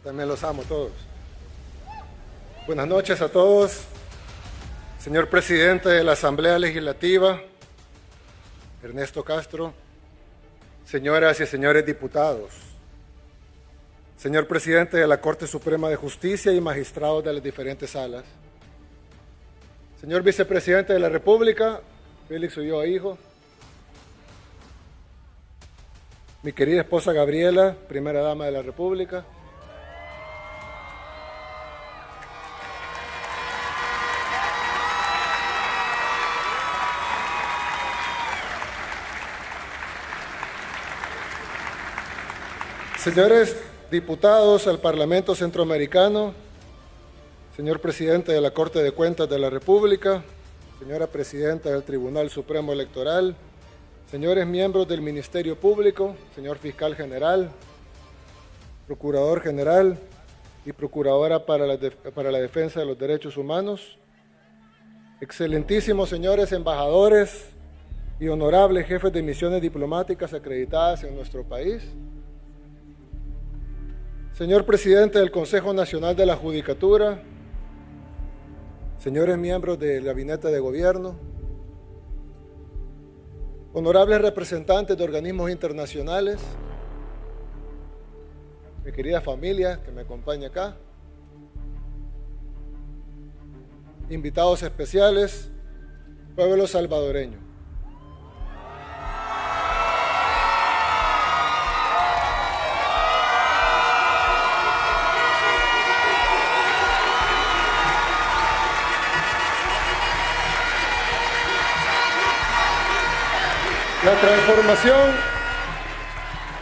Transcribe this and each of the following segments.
Yo también los amo a todos. Buenas noches a todos. Señor presidente de la Asamblea Legislativa, Ernesto Castro, señoras y señores diputados, señor presidente de la Corte Suprema de Justicia y magistrados de las diferentes salas, señor vicepresidente de la República, Félix Ulloa hijo, mi querida esposa Gabriela, primera dama de la República, señores diputados al Parlamento Centroamericano, señor presidente de la Corte de Cuentas de la República, señora presidenta del Tribunal Supremo Electoral, señores miembros del Ministerio Público, señor fiscal general, procurador general y procuradora para la defensa de los derechos humanos, excelentísimos señores embajadores y honorables jefes de misiones diplomáticas acreditadas en nuestro país, señor presidente del Consejo Nacional de la Judicatura, señores miembros del Gabinete de Gobierno, honorables representantes de organismos internacionales, mi querida familia que me acompaña acá, invitados especiales, pueblo salvadoreño.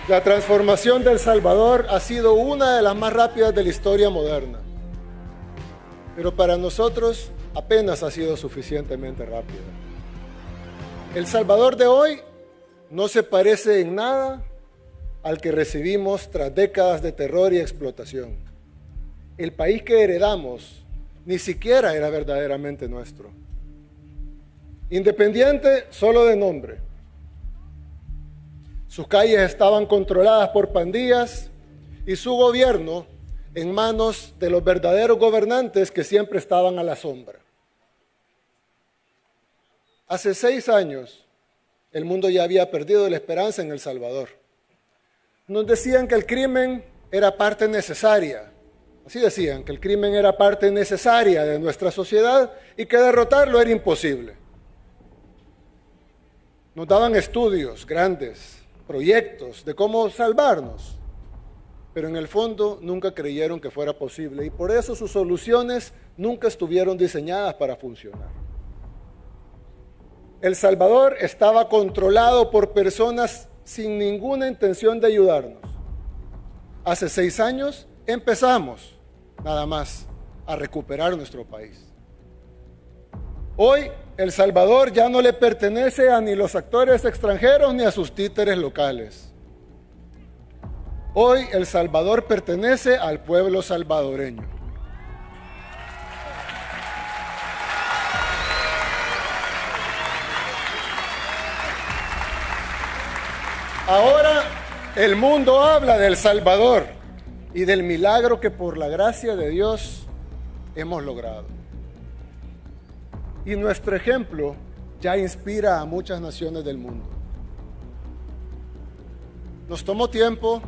La transformación de El Salvador ha sido una de las más rápidas de la historia moderna, pero para nosotros apenas ha sido suficientemente rápida. El Salvador de hoy no se parece en nada al que recibimos tras décadas de terror y explotación. El país que heredamos ni siquiera era verdaderamente nuestro. Independiente solo de nombre. Sus calles estaban controladas por pandillas y su gobierno en manos de los verdaderos gobernantes que siempre estaban a la sombra. Hace 6 años, el mundo ya había perdido la esperanza en El Salvador. Nos decían que el crimen era parte necesaria, así decían, que el crimen era parte necesaria de nuestra sociedad y que derrotarlo era imposible. Nos daban estudios grandes, proyectos de cómo salvarnos, pero en el fondo nunca creyeron que fuera posible y por eso sus soluciones nunca estuvieron diseñadas para funcionar. El Salvador estaba controlado por personas sin ninguna intención de ayudarnos. Hace 6 años empezamos, nada más, a recuperar nuestro país. Hoy, El Salvador ya no le pertenece a ni los actores extranjeros ni a sus títeres locales. Hoy, El Salvador pertenece al pueblo salvadoreño. Ahora, el mundo habla de El Salvador y del milagro que por la gracia de Dios hemos logrado. Y nuestro ejemplo ya inspira a muchas naciones del mundo. Nos tomó tiempo,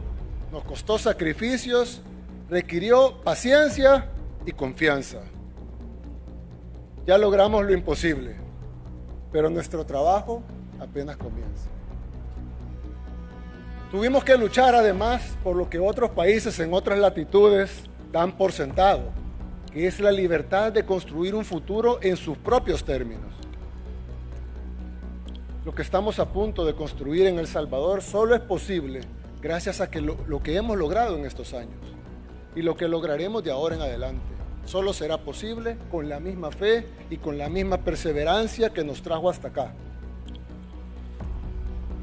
nos costó sacrificios, requirió paciencia y confianza. Ya logramos lo imposible, pero nuestro trabajo apenas comienza. Tuvimos que luchar además por lo que otros países en otras latitudes dan por sentado, que es la libertad de construir un futuro en sus propios términos. Lo que estamos a punto de construir en El Salvador solo es posible gracias a que lo que hemos logrado en estos años y lo que lograremos de ahora en adelante. Solo será posible con la misma fe y con la misma perseverancia que nos trajo hasta acá.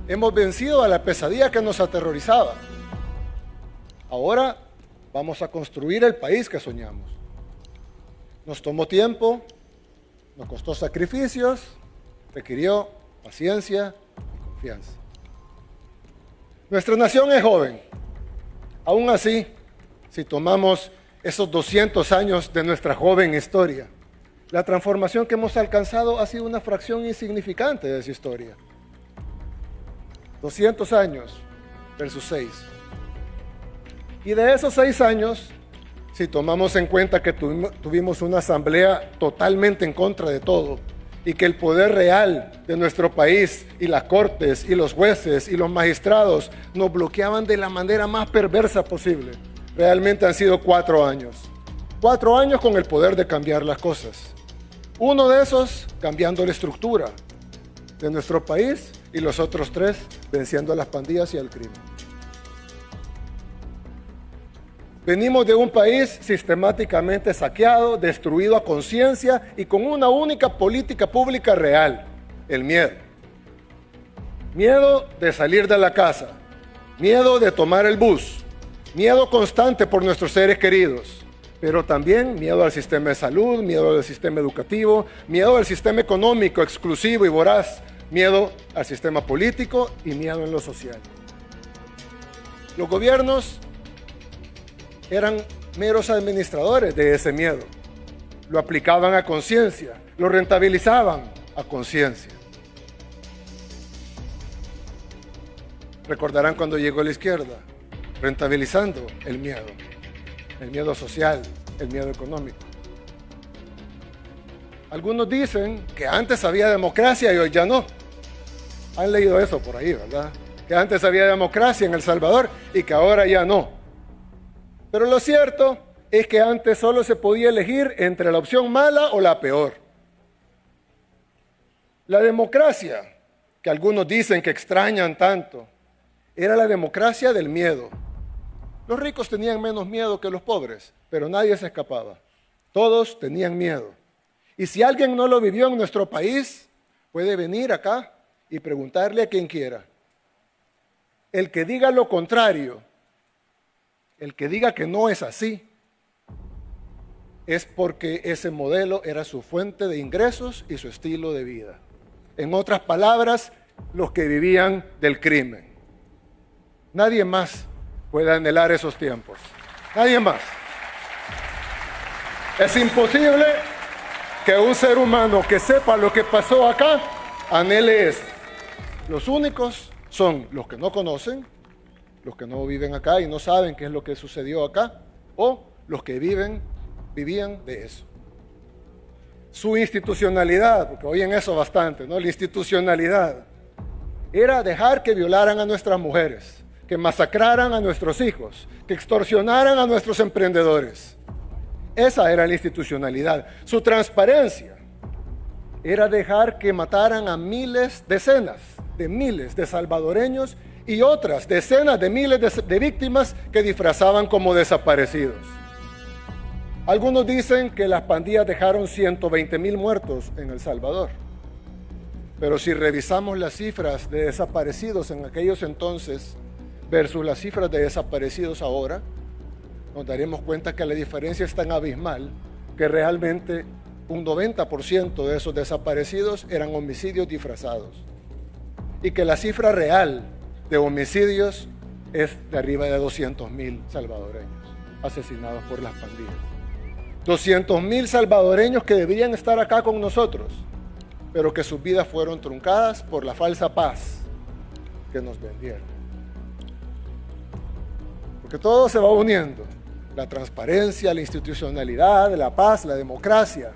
Hemos vencido a la pesadilla que nos aterrorizaba. Ahora vamos a construir el país que soñamos. Nos tomó tiempo, nos costó sacrificios, requirió paciencia y confianza. Nuestra nación es joven. Aún así, si tomamos esos 200 años de nuestra joven historia, la transformación que hemos alcanzado ha sido una fracción insignificante de esa historia. 200 años versus 6. Y de esos 6 años, si tomamos en cuenta que tuvimos una asamblea totalmente en contra de todo, y que el poder real de nuestro país y las cortes y los jueces y los magistrados nos bloqueaban de la manera más perversa posible, realmente han sido 4 años. 4 años con el poder de cambiar las cosas. Uno de esos cambiando la estructura de nuestro país y los otros 3 venciendo a las pandillas y al crimen. Venimos de un país sistemáticamente saqueado, destruido a conciencia y con una única política pública real, el miedo. Miedo de salir de la casa, miedo de tomar el bus, miedo constante por nuestros seres queridos, pero también miedo al sistema de salud, miedo al sistema educativo, miedo al sistema económico exclusivo y voraz, miedo al sistema político y miedo en lo social. Los gobiernos eran meros administradores de ese miedo. Lo aplicaban a conciencia, lo rentabilizaban a conciencia. Recordarán cuando llegó la izquierda, rentabilizando el miedo social, el miedo económico. Algunos dicen que antes había democracia y hoy ya no. Han leído eso por ahí, ¿verdad? Que antes había democracia en El Salvador y que ahora ya no. Pero lo cierto es que antes solo se podía elegir entre la opción mala o la peor. La democracia, que algunos dicen que extrañan tanto, era la democracia del miedo. Los ricos tenían menos miedo que los pobres, pero nadie se escapaba. Todos tenían miedo. Y si alguien no lo vivió en nuestro país, puede venir acá y preguntarle a quien quiera. El que diga lo contrario, el que diga que no es así, es porque ese modelo era su fuente de ingresos y su estilo de vida. En otras palabras, los que vivían del crimen. Nadie más puede anhelar esos tiempos. Nadie más. Es imposible que un ser humano que sepa lo que pasó acá anhele eso. Los únicos son los que no conocen, los que no viven acá y no saben qué es lo que sucedió acá, o los que vivían de eso. Su institucionalidad, porque oyen eso bastante, ¿no? La institucionalidad era dejar que violaran a nuestras mujeres, que masacraran a nuestros hijos, que extorsionaran a nuestros emprendedores. Esa era la institucionalidad. Su transparencia era dejar que mataran a decenas de miles de salvadoreños y otras decenas de miles de víctimas que disfrazaban como desaparecidos. Algunos dicen que las pandillas dejaron 120,000 muertos en El Salvador. Pero si revisamos las cifras de desaparecidos en aquellos entonces versus las cifras de desaparecidos ahora, nos daremos cuenta que la diferencia es tan abismal que realmente un 90% de esos desaparecidos eran homicidios disfrazados. Y que la cifra real de homicidios es de arriba de 200,000 salvadoreños asesinados por las pandillas. 200,000 salvadoreños que deberían estar acá con nosotros, pero que sus vidas fueron truncadas por la falsa paz que nos vendieron. Porque todo se va uniendo. La transparencia, la institucionalidad, la paz, la democracia.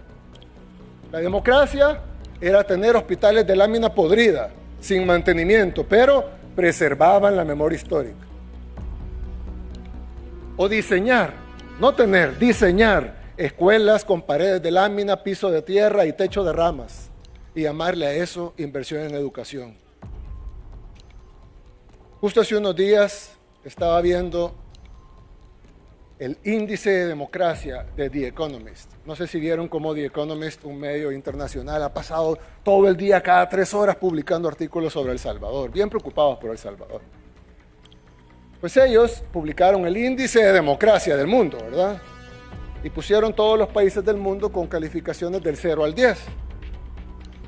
La democracia era tener hospitales de lámina podrida, sin mantenimiento, pero preservaban la memoria histórica. O diseñar, no tener, diseñar escuelas con paredes de lámina, piso de tierra y techo de ramas, y llamarle a eso inversión en educación. Justo hace unos días estaba viendo el índice de democracia de The Economist. No sé si vieron cómo The Economist, un medio internacional, ha pasado todo el día, cada 3 horas, publicando artículos sobre El Salvador, bien preocupados por El Salvador. Pues ellos publicaron el índice de democracia del mundo, ¿verdad? Y pusieron todos los países del mundo con calificaciones del 0 al 10.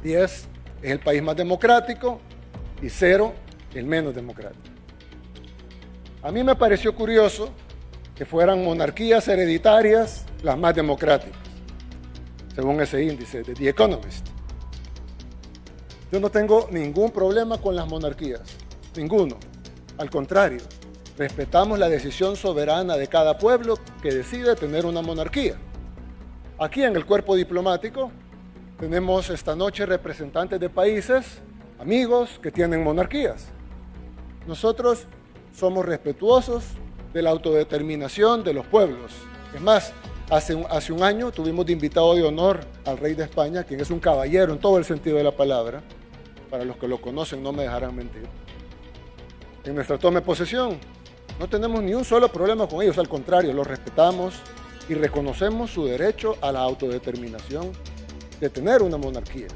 10 es el país más democrático y 0 el menos democrático. A mí me pareció curioso que fueran monarquías hereditarias las más democráticas, según ese índice de The Economist. Yo no tengo ningún problema con las monarquías, ninguno. Al contrario, respetamos la decisión soberana de cada pueblo que decide tener una monarquía. Aquí en el cuerpo diplomático tenemos esta noche representantes de países, amigos que tienen monarquías. Nosotros somos respetuosos de la autodeterminación de los pueblos. Es más, hace un año tuvimos de invitado de honor al rey de España, quien es un caballero en todo el sentido de la palabra. Para los que lo conocen no me dejarán mentir. En nuestra toma de posesión no tenemos ni un solo problema con ellos, al contrario, los respetamos y reconocemos su derecho a la autodeterminación de tener una monarquía.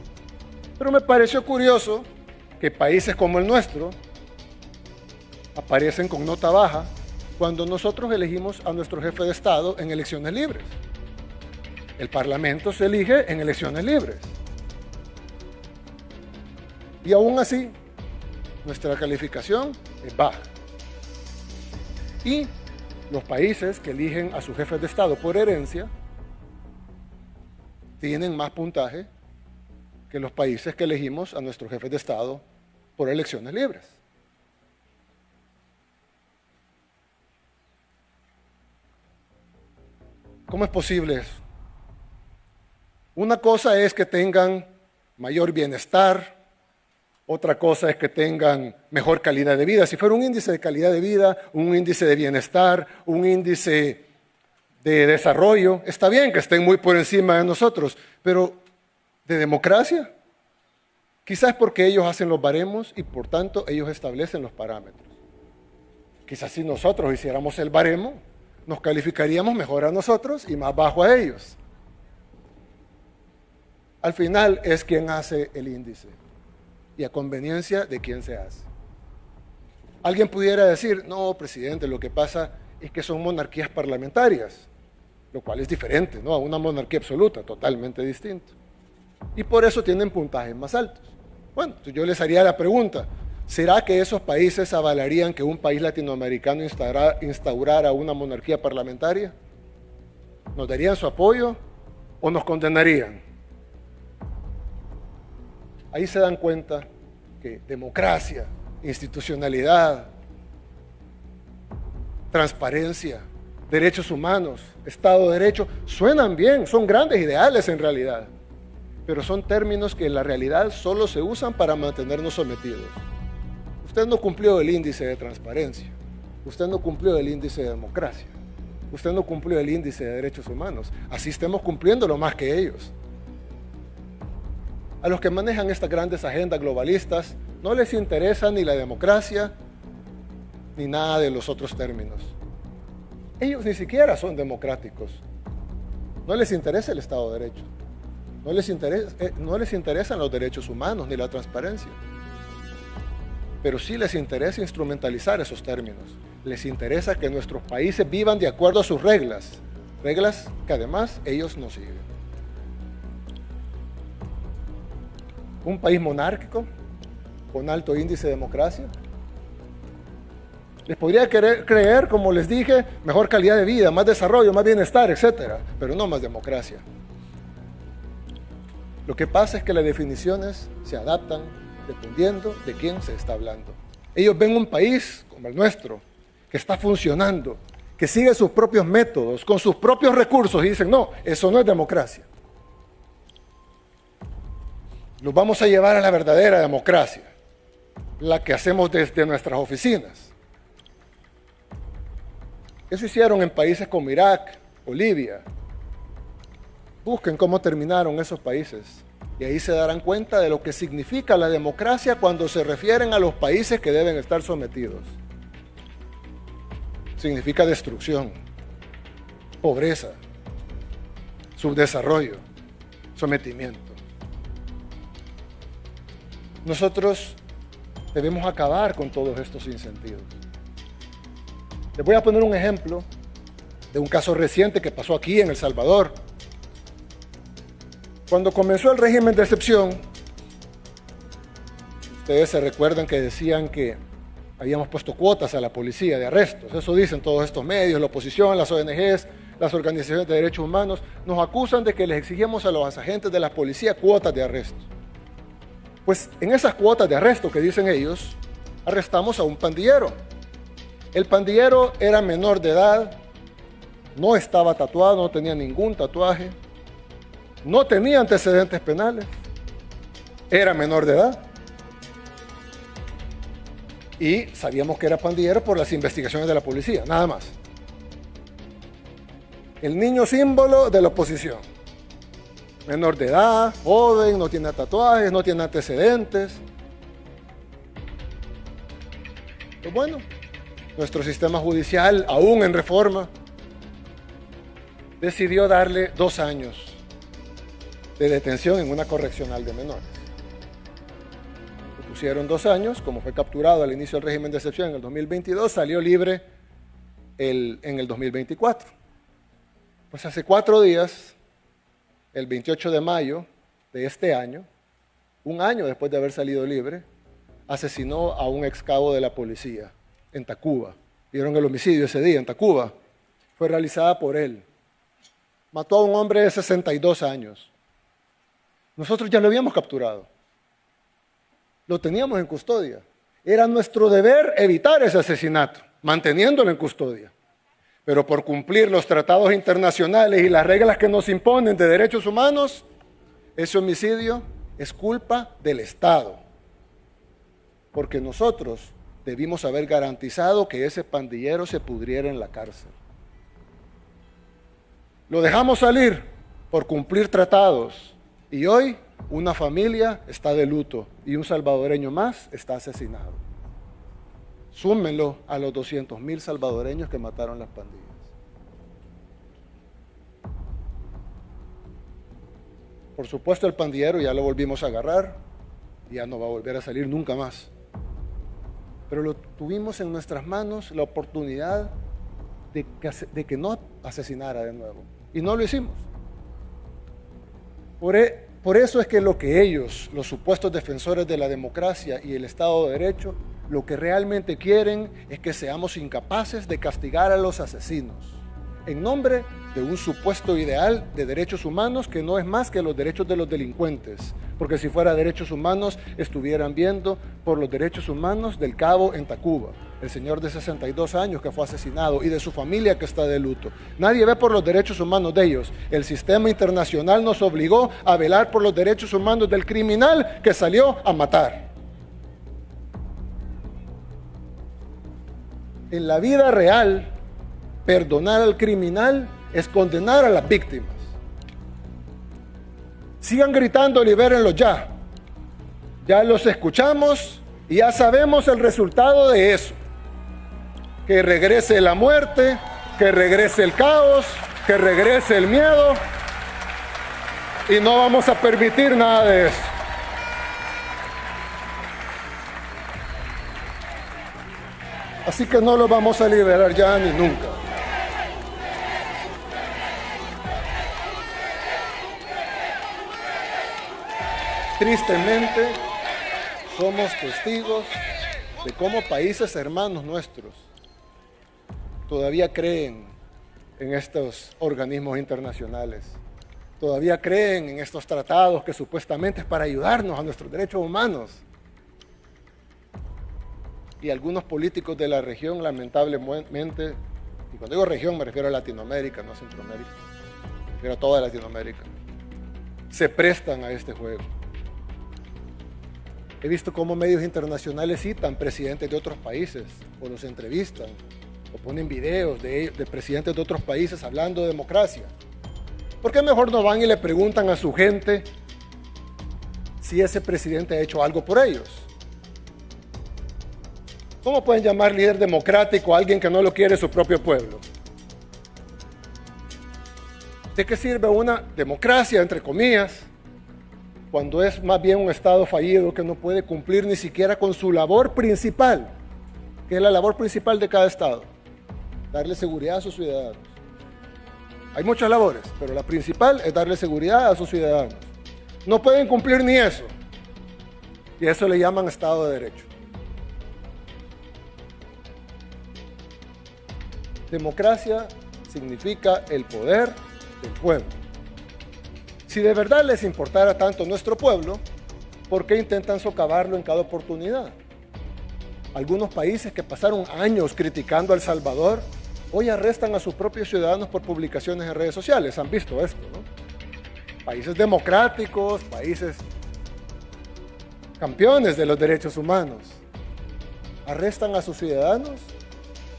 Pero me pareció curioso que países como el nuestro aparecen con nota baja cuando nosotros elegimos a nuestro jefe de Estado en elecciones libres. El Parlamento se elige en elecciones libres. Y aún así, nuestra calificación es baja. Y los países que eligen a sus jefes de Estado por herencia tienen más puntaje que los países que elegimos a nuestros jefes de Estado por elecciones libres. ¿Cómo es posible eso? Una cosa es que tengan mayor bienestar, otra cosa es que tengan mejor calidad de vida. Si fuera un índice de calidad de vida, un índice de bienestar, un índice de desarrollo, está bien que estén muy por encima de nosotros, pero ¿de democracia? Quizás porque ellos hacen los baremos y por tanto ellos establecen los parámetros. Quizás si nosotros hiciéramos el baremo, nos calificaríamos mejor a nosotros y más bajo a ellos. Al final es quien hace el índice y a conveniencia de quién se hace. Alguien pudiera decir, no, presidente, lo que pasa es que son monarquías parlamentarias, lo cual es diferente, ¿no? A una monarquía absoluta, totalmente distinto. Y por eso tienen puntajes más altos. Bueno, yo les haría la pregunta, ¿será que esos países avalarían que un país latinoamericano instaurara una monarquía parlamentaria? ¿Nos darían su apoyo o nos condenarían? Ahí se dan cuenta que democracia, institucionalidad, transparencia, derechos humanos, Estado de Derecho, suenan bien, son grandes ideales en realidad, pero son términos que en la realidad solo se usan para mantenernos sometidos. Usted no cumplió el índice de transparencia, usted no cumplió el índice de democracia, usted no cumplió el índice de derechos humanos, así estemos cumpliéndolo más que ellos. A los que manejan estas grandes agendas globalistas no les interesa ni la democracia ni nada de los otros términos. Ellos ni siquiera son democráticos. No les interesa el Estado de Derecho. No les interesan los derechos humanos ni la transparencia. Pero sí les interesa instrumentalizar esos términos. Les interesa que nuestros países vivan de acuerdo a sus reglas. Reglas que además ellos no siguen. Un país monárquico, con alto índice de democracia. Les podría creer, como les dije, mejor calidad de vida, más desarrollo, más bienestar, etc. Pero no más democracia. Lo que pasa es que las definiciones se adaptan dependiendo de quién se está hablando. Ellos ven un país como el nuestro, que está funcionando, que sigue sus propios métodos, con sus propios recursos, y dicen, no, eso no es democracia. Los vamos a llevar a la verdadera democracia, la que hacemos desde nuestras oficinas. Eso hicieron en países como Irak o Libia. Busquen cómo terminaron esos países y ahí se darán cuenta de lo que significa la democracia cuando se refieren a los países que deben estar sometidos. Significa destrucción, pobreza, subdesarrollo, sometimiento. Nosotros debemos acabar con todos estos sinsentidos. Les voy a poner un ejemplo de un caso reciente que pasó aquí en El Salvador. Cuando comenzó el régimen de excepción, ustedes se recuerdan que decían que habíamos puesto cuotas a la policía de arrestos. Eso dicen todos estos medios, la oposición, las ONGs, las organizaciones de derechos humanos. Nos acusan de que les exigimos a los agentes de la policía cuotas de arresto. Pues en esas cuotas de arresto que dicen ellos, arrestamos a un pandillero. El pandillero era menor de edad, no estaba tatuado, no tenía ningún tatuaje, no tenía antecedentes penales, era menor de edad. Y sabíamos que era pandillero por las investigaciones de la policía, nada más. El niño símbolo de la oposición. Menor de edad, joven, no tiene tatuajes, no tiene antecedentes. Pues bueno, nuestro sistema judicial, aún en reforma, decidió darle 2 años de detención en una correccional de menores. Le pusieron 2 años, como fue capturado al inicio del régimen de excepción en el 2022, salió libre en el 2024. Pues hace 4 días, el 28 de mayo de este año, un año después de haber salido libre, asesinó a un ex cabo de la policía en Tacuba. Vieron el homicidio ese día en Tacuba. Fue realizada por él. Mató a un hombre de 62 años. Nosotros ya lo habíamos capturado. Lo teníamos en custodia. Era nuestro deber evitar ese asesinato, manteniéndolo en custodia. Pero por cumplir los tratados internacionales y las reglas que nos imponen de derechos humanos, ese homicidio es culpa del Estado. Porque nosotros debimos haber garantizado que ese pandillero se pudriera en la cárcel. Lo dejamos salir por cumplir tratados y hoy una familia está de luto y un salvadoreño más está asesinado. Súmenlo a los 200,000 salvadoreños que mataron las pandillas. Por supuesto, el pandillero ya lo volvimos a agarrar, ya no va a volver a salir nunca más. Pero lo tuvimos en nuestras manos la oportunidad de que no asesinara de nuevo. Y no lo hicimos. Por eso es que lo que ellos, los supuestos defensores de la democracia y el Estado de Derecho, lo que realmente quieren es que seamos incapaces de castigar a los asesinos en nombre de un supuesto ideal de derechos humanos que no es más que los derechos de los delincuentes, porque si fuera derechos humanos estuvieran viendo por los derechos humanos del cabo en Tacuba, el señor de 62 años que fue asesinado y de su familia que está de luto. Nadie ve por los derechos humanos de ellos. El sistema internacional nos obligó a velar por los derechos humanos del criminal que salió a matar. En la vida real, perdonar al criminal es condenar a las víctimas. Sigan gritando, libérenlos ya. Ya los escuchamos y ya sabemos el resultado de eso. Que regrese la muerte, que regrese el caos, que regrese el miedo. Y no vamos a permitir nada de eso. Así que no los vamos a liberar ya ni nunca. Tristemente, somos testigos de cómo países hermanos nuestros todavía creen en estos organismos internacionales, todavía creen en estos tratados que supuestamente es para ayudarnos a nuestros derechos humanos. Y algunos políticos de la región, lamentablemente, y cuando digo región me refiero a Latinoamérica, no a Centroamérica, me refiero a toda Latinoamérica, se prestan a este juego. He visto cómo medios internacionales citan presidentes de otros países, o los entrevistan, o ponen videos de presidentes de otros países hablando de democracia. ¿Por qué mejor no van y le preguntan a su gente si ese presidente ha hecho algo por ellos? ¿Cómo pueden llamar líder democrático a alguien que no lo quiere su propio pueblo? ¿De qué sirve una democracia, entre comillas, cuando es más bien un Estado fallido que no puede cumplir ni siquiera con su labor principal, que es la labor principal de cada Estado? Darle seguridad a sus ciudadanos. Hay muchas labores, pero la principal es darle seguridad a sus ciudadanos. No pueden cumplir ni eso. Y a eso le llaman Estado de Derecho. Democracia significa el poder del pueblo. Si de verdad les importara tanto nuestro pueblo, ¿por qué intentan socavarlo en cada oportunidad? Algunos países que pasaron años criticando a El Salvador, hoy arrestan a sus propios ciudadanos por publicaciones en redes sociales. Han visto esto, ¿no? Países democráticos, países campeones de los derechos humanos, arrestan a sus ciudadanos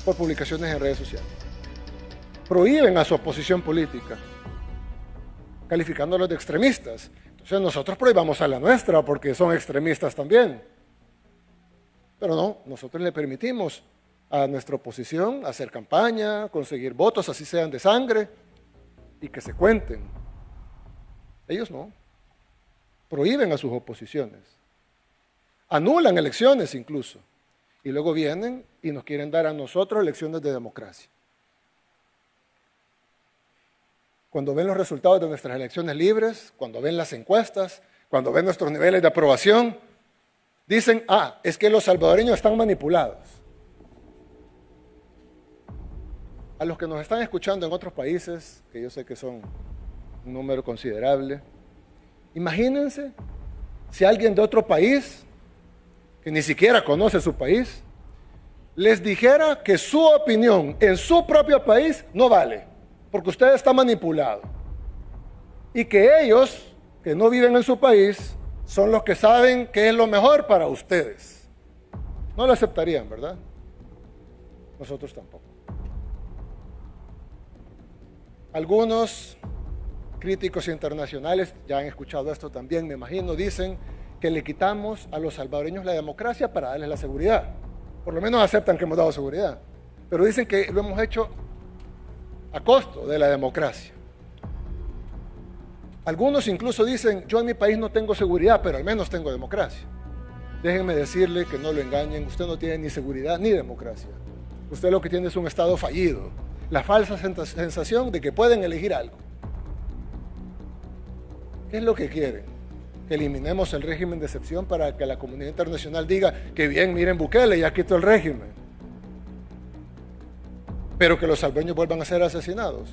por publicaciones en redes sociales. Prohíben a su oposición política, calificándolos de extremistas. Entonces nosotros prohibamos a la nuestra porque son extremistas también. Pero no, nosotros le permitimos a nuestra oposición hacer campaña, conseguir votos, así sean de sangre, y que se cuenten. Ellos no. Prohíben a sus oposiciones. Anulan elecciones incluso. Y luego vienen y nos quieren dar a nosotros lecciones de democracia. Cuando ven los resultados de nuestras elecciones libres, cuando ven las encuestas, cuando ven nuestros niveles de aprobación, dicen, es que los salvadoreños están manipulados. A los que nos están escuchando en otros países, que yo sé que son un número considerable, imagínense si alguien de otro país, que ni siquiera conoce su país, les dijera que su opinión en su propio país no vale, porque usted está manipulado. Y que ellos, que no viven en su país, son los que saben qué es lo mejor para ustedes. No lo aceptarían, ¿verdad? Nosotros tampoco. Algunos críticos internacionales, ya han escuchado esto también, me imagino, dicen que le quitamos a los salvadoreños la democracia para darles la seguridad. Por lo menos aceptan que hemos dado seguridad. Pero dicen que lo hemos hecho a costo de la democracia. Algunos incluso dicen, yo en mi país no tengo seguridad, pero al menos tengo democracia. Déjenme decirle que no lo engañen, usted no tiene ni seguridad ni democracia. Usted lo que tiene es un Estado fallido, la falsa sensación de que pueden elegir algo. ¿Qué es lo que quieren? Que eliminemos el régimen de excepción para que la comunidad internacional diga que bien, miren Bukele, ya quitó el régimen. Pero que los salvadoreños vuelvan a ser asesinados.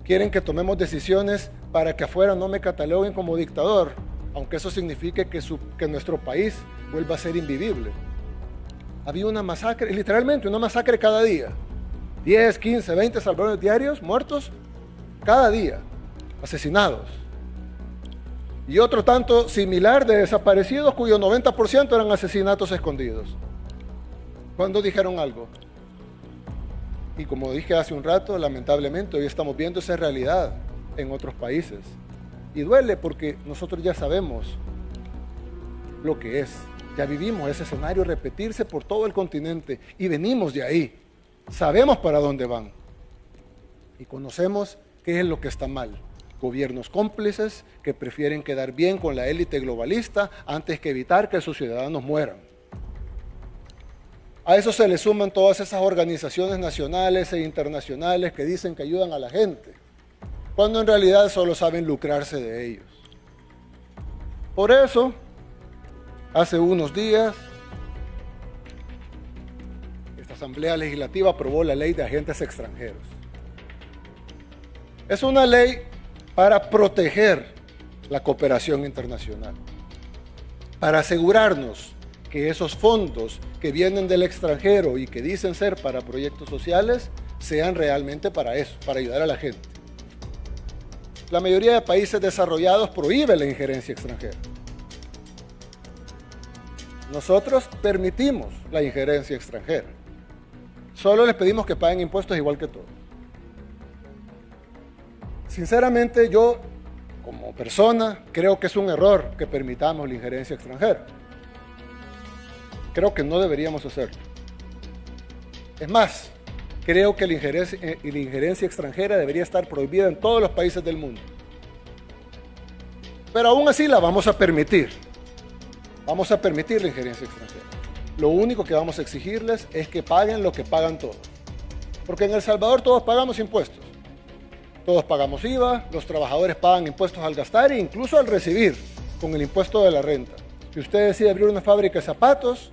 Quieren que tomemos decisiones para que afuera no me cataloguen como dictador, aunque eso signifique que nuestro país vuelva a ser invivible. Había una masacre, literalmente una masacre cada día. 10, 15, 20 salvadoreños diarios muertos cada día, asesinados. Y otro tanto similar de desaparecidos cuyo 90% eran asesinatos escondidos. ¿Cuándo dijeron algo? Y como dije hace un rato, lamentablemente hoy estamos viendo esa realidad en otros países. Y duele porque nosotros ya sabemos lo que es. Ya vivimos ese escenario repetirse por todo el continente y venimos de ahí. Sabemos para dónde van. Y conocemos qué es lo que está mal. Gobiernos cómplices que prefieren quedar bien con la élite globalista antes que evitar que sus ciudadanos mueran. A eso se le suman todas esas organizaciones nacionales e internacionales que dicen que ayudan a la gente, cuando en realidad solo saben lucrarse de ellos. Por eso, hace unos días, esta Asamblea Legislativa aprobó la Ley de Agentes Extranjeros. Es una ley para proteger la cooperación internacional, para asegurarnos que esos fondos que vienen del extranjero y que dicen ser para proyectos sociales, sean realmente para eso, para ayudar a la gente. La mayoría de países desarrollados prohíbe la injerencia extranjera. Nosotros permitimos la injerencia extranjera. Solo les pedimos que paguen impuestos igual que todos. Sinceramente, yo, como persona, creo que es un error que permitamos la injerencia extranjera. Creo que no deberíamos hacerlo. Es más, creo que la injerencia extranjera debería estar prohibida en todos los países del mundo. Pero aún así la vamos a permitir. Vamos a permitir la injerencia extranjera. Lo único que vamos a exigirles es que paguen lo que pagan todos. Porque en El Salvador todos pagamos impuestos. Todos pagamos IVA, los trabajadores pagan impuestos al gastar e incluso al recibir, con el impuesto de la renta. Si usted decide abrir una fábrica de zapatos,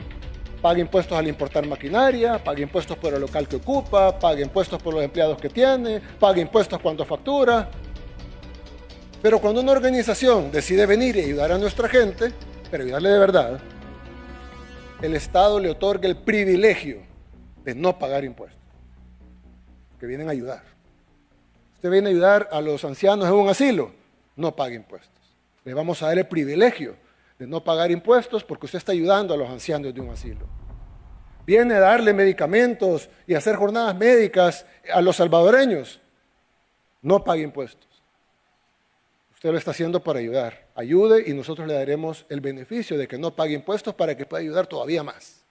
paga impuestos al importar maquinaria, paga impuestos por el local que ocupa, paga impuestos por los empleados que tiene, paga impuestos cuando factura. Pero cuando una organización decide venir y ayudar a nuestra gente, pero ayudarle de verdad, el Estado le otorga el privilegio de no pagar impuestos, que vienen a ayudar. Usted viene a ayudar a los ancianos en un asilo, no pague impuestos. Le vamos a dar el privilegio de no pagar impuestos porque usted está ayudando a los ancianos de un asilo. Viene a darle medicamentos y hacer jornadas médicas a los salvadoreños, no pague impuestos. Usted lo está haciendo para ayudar. Ayude y nosotros le daremos el beneficio de que no pague impuestos para que pueda ayudar todavía más.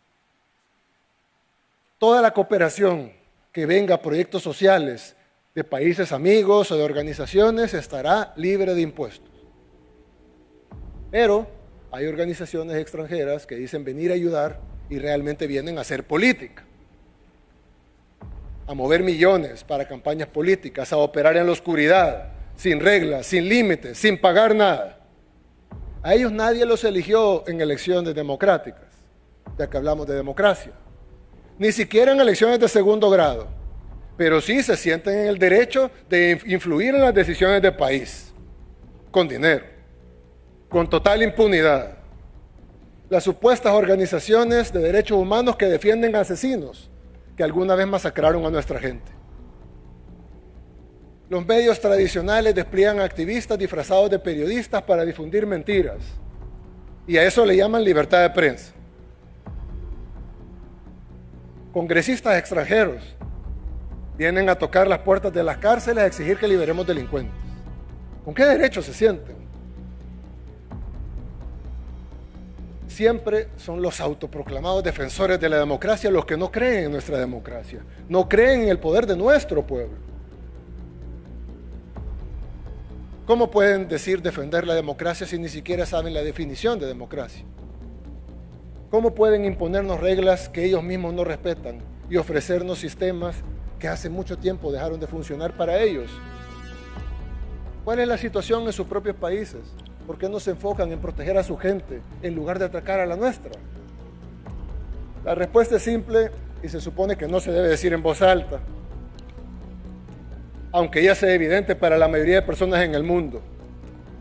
Toda la cooperación que venga a proyectos sociales de países amigos o de organizaciones estará libre de impuestos. Pero hay organizaciones extranjeras que dicen venir a ayudar y realmente vienen a hacer política, a mover millones para campañas políticas, a operar en la oscuridad, sin reglas, sin límites, sin pagar nada. A ellos nadie los eligió en elecciones democráticas, ya que hablamos de democracia. Ni siquiera en elecciones de segundo grado, pero sí se sienten en el derecho de influir en las decisiones del país, con dinero, con total impunidad. Las supuestas organizaciones de derechos humanos que defienden a asesinos que alguna vez masacraron a nuestra gente. Los medios tradicionales despliegan activistas disfrazados de periodistas para difundir mentiras. Y a eso le llaman libertad de prensa. Congresistas extranjeros vienen a tocar las puertas de las cárceles a exigir que liberemos delincuentes. ¿Con qué derecho se sienten? Siempre son los autoproclamados defensores de la democracia los que no creen en nuestra democracia, no creen en el poder de nuestro pueblo. ¿Cómo pueden decir defender la democracia si ni siquiera saben la definición de democracia? ¿Cómo pueden imponernos reglas que ellos mismos no respetan y ofrecernos sistemas que hace mucho tiempo dejaron de funcionar para ellos? ¿Cuál es la situación en sus propios países? ¿Por qué no se enfocan en proteger a su gente en lugar de atacar a la nuestra? La respuesta es simple y se supone que no se debe decir en voz alta, aunque ya sea evidente para la mayoría de personas en el mundo.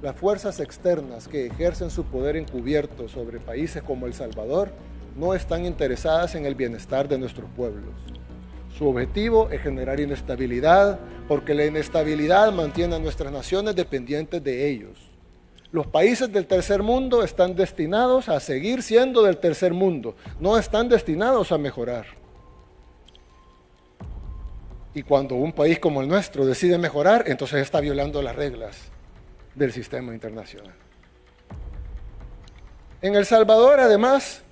Las fuerzas externas que ejercen su poder encubierto sobre países como El Salvador no están interesadas en el bienestar de nuestros pueblos. Su objetivo es generar inestabilidad, porque la inestabilidad mantiene a nuestras naciones dependientes de ellos. Los países del tercer mundo están destinados a seguir siendo del tercer mundo, no están destinados a mejorar. Y cuando un país como el nuestro decide mejorar, entonces está violando las reglas del sistema internacional. En El Salvador, además,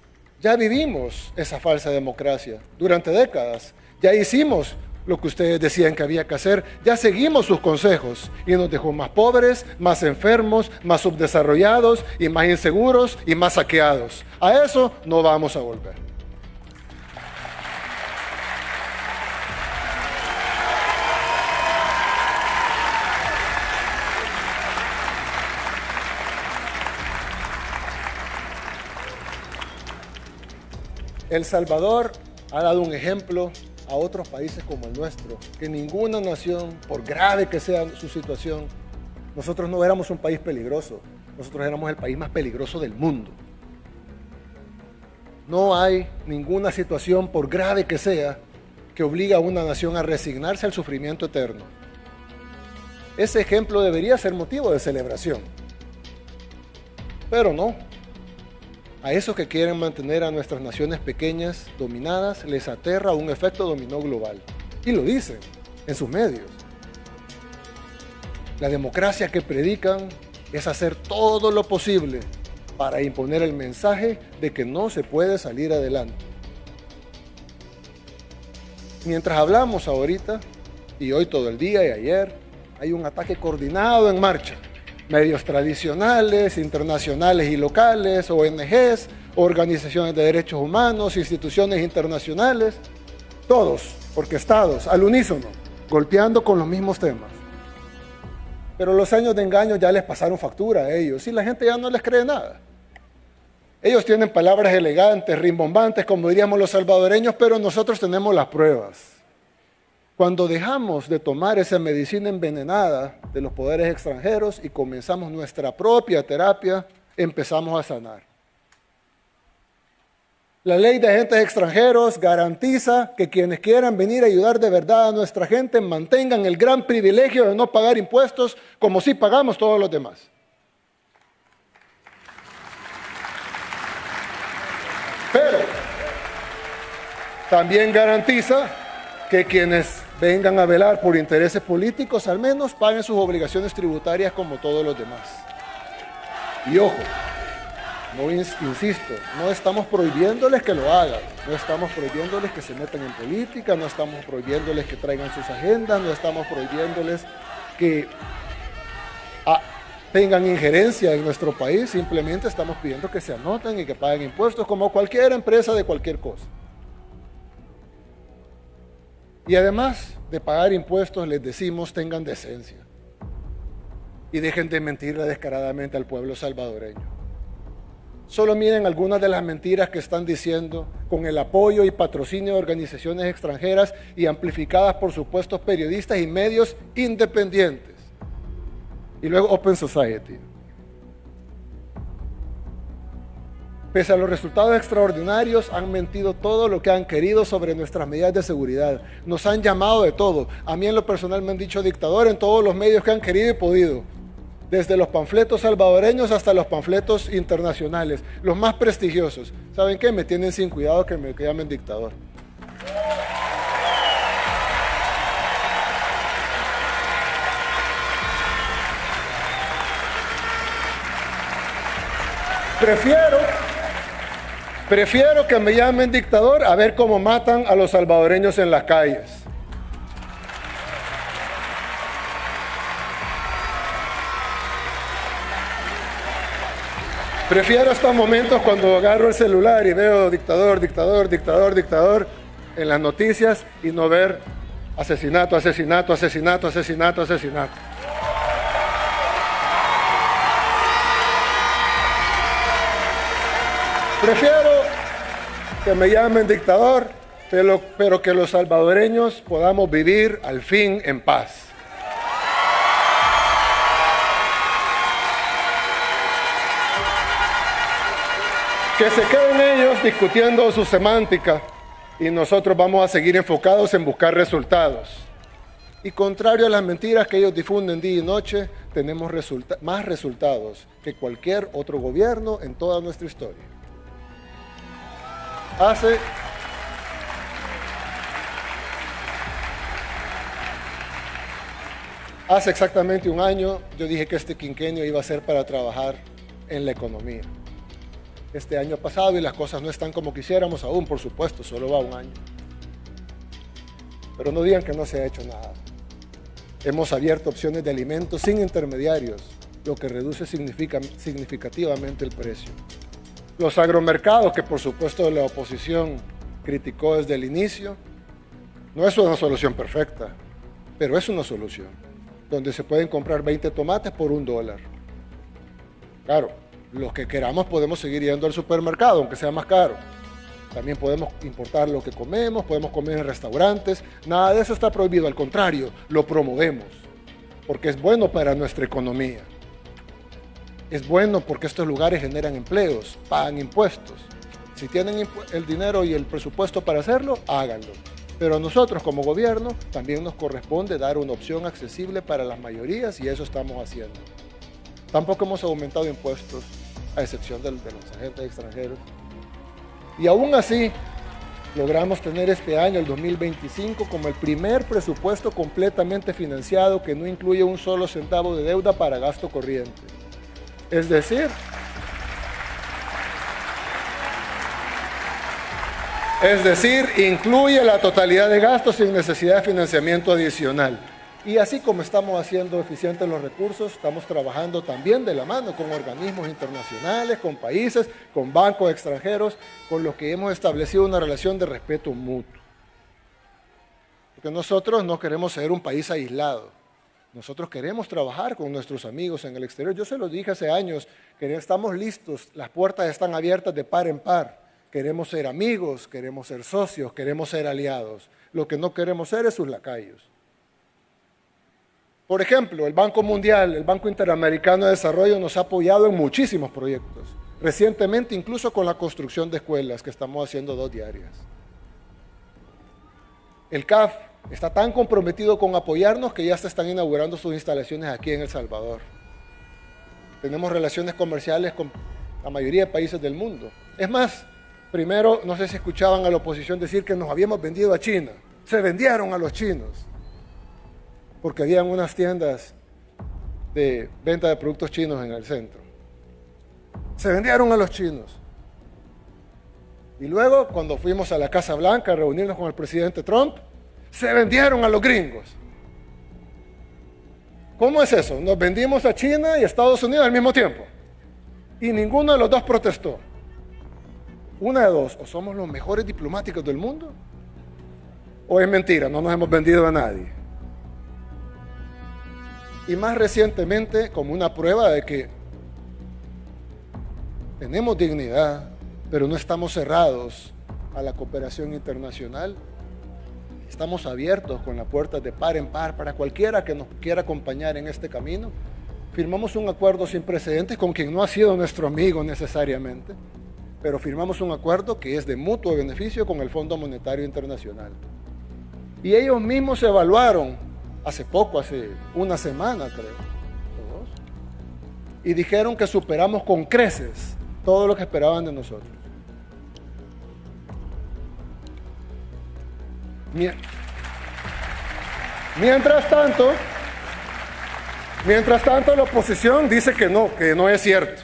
ya vivimos esa falsa democracia durante décadas. Ya hicimos lo que ustedes decían que había que hacer, ya seguimos sus consejos y nos dejó más pobres, más enfermos, más subdesarrollados y más inseguros y más saqueados. A eso no vamos a volver. El Salvador ha dado un ejemplo a otros países como el nuestro, que ninguna nación, por grave que sea su situación, nosotros no éramos un país peligroso, nosotros éramos el país más peligroso del mundo. No hay ninguna situación, por grave que sea, que obligue a una nación a resignarse al sufrimiento eterno. Ese ejemplo debería ser motivo de celebración, pero no. A esos que quieren mantener a nuestras naciones pequeñas dominadas les aterra un efecto dominó global. Y lo dicen en sus medios. La democracia que predican es hacer todo lo posible para imponer el mensaje de que no se puede salir adelante. Mientras hablamos ahorita, y hoy todo el día y ayer, hay un ataque coordinado en marcha. Medios tradicionales, internacionales y locales, ONGs, organizaciones de derechos humanos, instituciones internacionales, todos orquestados, al unísono, golpeando con los mismos temas. Pero los años de engaño ya les pasaron factura a ellos y la gente ya no les cree nada. Ellos tienen palabras elegantes, rimbombantes, como diríamos los salvadoreños, pero nosotros tenemos las pruebas. Cuando dejamos de tomar esa medicina envenenada de los poderes extranjeros y comenzamos nuestra propia terapia, empezamos a sanar. La ley de agentes extranjeros garantiza que quienes quieran venir a ayudar de verdad a nuestra gente mantengan el gran privilegio de no pagar impuestos como si pagamos todos los demás. Pero también garantiza que quienes vengan a velar por intereses políticos al menos paguen sus obligaciones tributarias como todos los demás. Y ojo, insisto, no estamos prohibiéndoles que lo hagan, no estamos prohibiéndoles que se metan en política, no estamos prohibiéndoles que traigan sus agendas, no estamos prohibiéndoles que tengan injerencia en nuestro país, simplemente estamos pidiendo que se anoten y que paguen impuestos como cualquier empresa de cualquier cosa. Y además de pagar impuestos, les decimos tengan decencia y dejen de mentirle descaradamente al pueblo salvadoreño. Solo miren algunas de las mentiras que están diciendo con el apoyo y patrocinio de organizaciones extranjeras y amplificadas por supuestos periodistas y medios independientes. Y luego Open Society. Pese a los resultados extraordinarios, han mentido todo lo que han querido sobre nuestras medidas de seguridad. Nos han llamado de todo. A mí en lo personal me han dicho dictador en todos los medios que han querido y podido. Desde los panfletos salvadoreños hasta los panfletos internacionales, los más prestigiosos. ¿Saben qué? Me tienen sin cuidado que me llamen dictador. Prefiero que me llamen dictador a ver cómo matan a los salvadoreños en las calles. Prefiero estos momentos cuando agarro el celular y veo dictador, dictador, dictador, dictador en las noticias y no ver asesinato, asesinato, asesinato, asesinato, asesinato. Prefiero que me llamen dictador, pero que los salvadoreños podamos vivir al fin en paz. Que se queden ellos discutiendo su semántica y nosotros vamos a seguir enfocados en buscar resultados. Y contrario a las mentiras que ellos difunden día y noche, tenemos más resultados que cualquier otro gobierno en toda nuestra historia. Hace exactamente un año yo dije que este quinquenio iba a ser para trabajar en la economía. Este año ha pasado y las cosas no están como quisiéramos aún, por supuesto, solo va un año. Pero no digan que no se ha hecho nada. Hemos abierto opciones de alimentos sin intermediarios, lo que reduce significativamente el precio. Los agromercados, que por supuesto la oposición criticó desde el inicio, no es una solución perfecta, pero es una solución, donde se pueden comprar 20 tomates por $1. Claro, los que queramos podemos seguir yendo al supermercado, aunque sea más caro. También podemos importar lo que comemos, podemos comer en restaurantes. Nada de eso está prohibido, al contrario, lo promovemos, porque es bueno para nuestra economía. Es bueno porque estos lugares generan empleos, pagan impuestos. Si tienen el dinero y el presupuesto para hacerlo, háganlo. Pero a nosotros como gobierno también nos corresponde dar una opción accesible para las mayorías y eso estamos haciendo. Tampoco hemos aumentado impuestos, a excepción de los agentes extranjeros. Y aún así, logramos tener este año, el 2025, como el primer presupuesto completamente financiado que no incluye un solo centavo de deuda para gasto corriente. Es decir, incluye la totalidad de gastos sin necesidad de financiamiento adicional. Y así como estamos haciendo eficientes los recursos, estamos trabajando también de la mano con organismos internacionales, con países, con bancos extranjeros, con los que hemos establecido una relación de respeto mutuo. Porque nosotros no queremos ser un país aislado. Nosotros queremos trabajar con nuestros amigos en el exterior. Yo se lo dije hace años, que estamos listos, las puertas están abiertas de par en par. Queremos ser amigos, queremos ser socios, queremos ser aliados. Lo que no queremos ser es sus lacayos. Por ejemplo, el Banco Mundial, el Banco Interamericano de Desarrollo nos ha apoyado en muchísimos proyectos. Recientemente, incluso con la construcción de escuelas, que estamos haciendo 2 diarias. El CAF está tan comprometido con apoyarnos que ya se están inaugurando sus instalaciones aquí en El Salvador. Tenemos relaciones comerciales con la mayoría de países del mundo. Es más, primero, no sé si escuchaban a la oposición decir que nos habíamos vendido a China. Se vendieron a los chinos, porque habían unas tiendas de venta de productos chinos en el centro. Se vendieron a los chinos. Y luego, cuando fuimos a la Casa Blanca a reunirnos con el presidente Trump, se vendieron a los gringos. ¿Cómo es eso? Nos vendimos a China y a Estados Unidos al mismo tiempo. Y ninguno de los dos protestó. Una de dos, o somos los mejores diplomáticos del mundo, o es mentira, no nos hemos vendido a nadie. Y más recientemente, como una prueba de que tenemos dignidad, pero no estamos cerrados a la cooperación internacional, estamos abiertos con las puertas de par en par para cualquiera que nos quiera acompañar en este camino. Firmamos un acuerdo sin precedentes con quien no ha sido nuestro amigo necesariamente, pero firmamos un acuerdo que es de mutuo beneficio con el Fondo Monetario Internacional. Y ellos mismos evaluaron hace poco, hace una semana creo, y dijeron que superamos con creces todo lo que esperaban de nosotros. Mientras tanto, la oposición dice que no es cierto,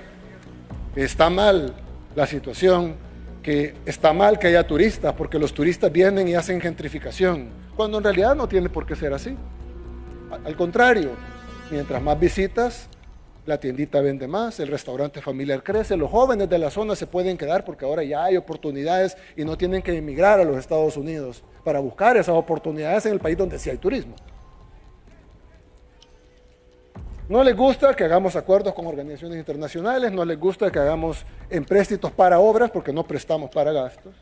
que está mal la situación, que está mal que haya turistas, porque los turistas vienen y hacen gentrificación, cuando en realidad no tiene por qué ser así. Al contrario, mientras más visitas, la tiendita vende más, el restaurante familiar crece, los jóvenes de la zona se pueden quedar porque ahora ya hay oportunidades y no tienen que emigrar a los Estados Unidos para buscar esas oportunidades en el país donde sí hay turismo. No les gusta que hagamos acuerdos con organizaciones internacionales, no les gusta que hagamos empréstitos para obras porque no prestamos para gastos,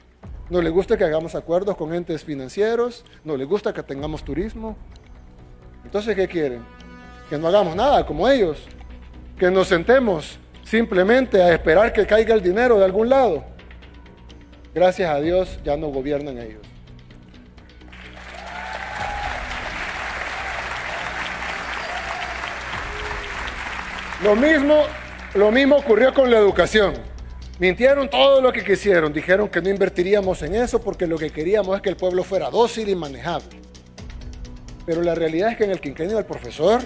no les gusta que hagamos acuerdos con entes financieros, no les gusta que tengamos turismo. Entonces, ¿qué quieren? Que no hagamos nada como ellos, que nos sentemos simplemente a esperar que caiga el dinero de algún lado. Gracias a Dios ya no gobiernan ellos. Lo mismo ocurrió con la educación. Mintieron todo lo que quisieron, dijeron que no invertiríamos en eso porque lo que queríamos es que el pueblo fuera dócil y manejable. Pero la realidad es que en el quinquenio del profesor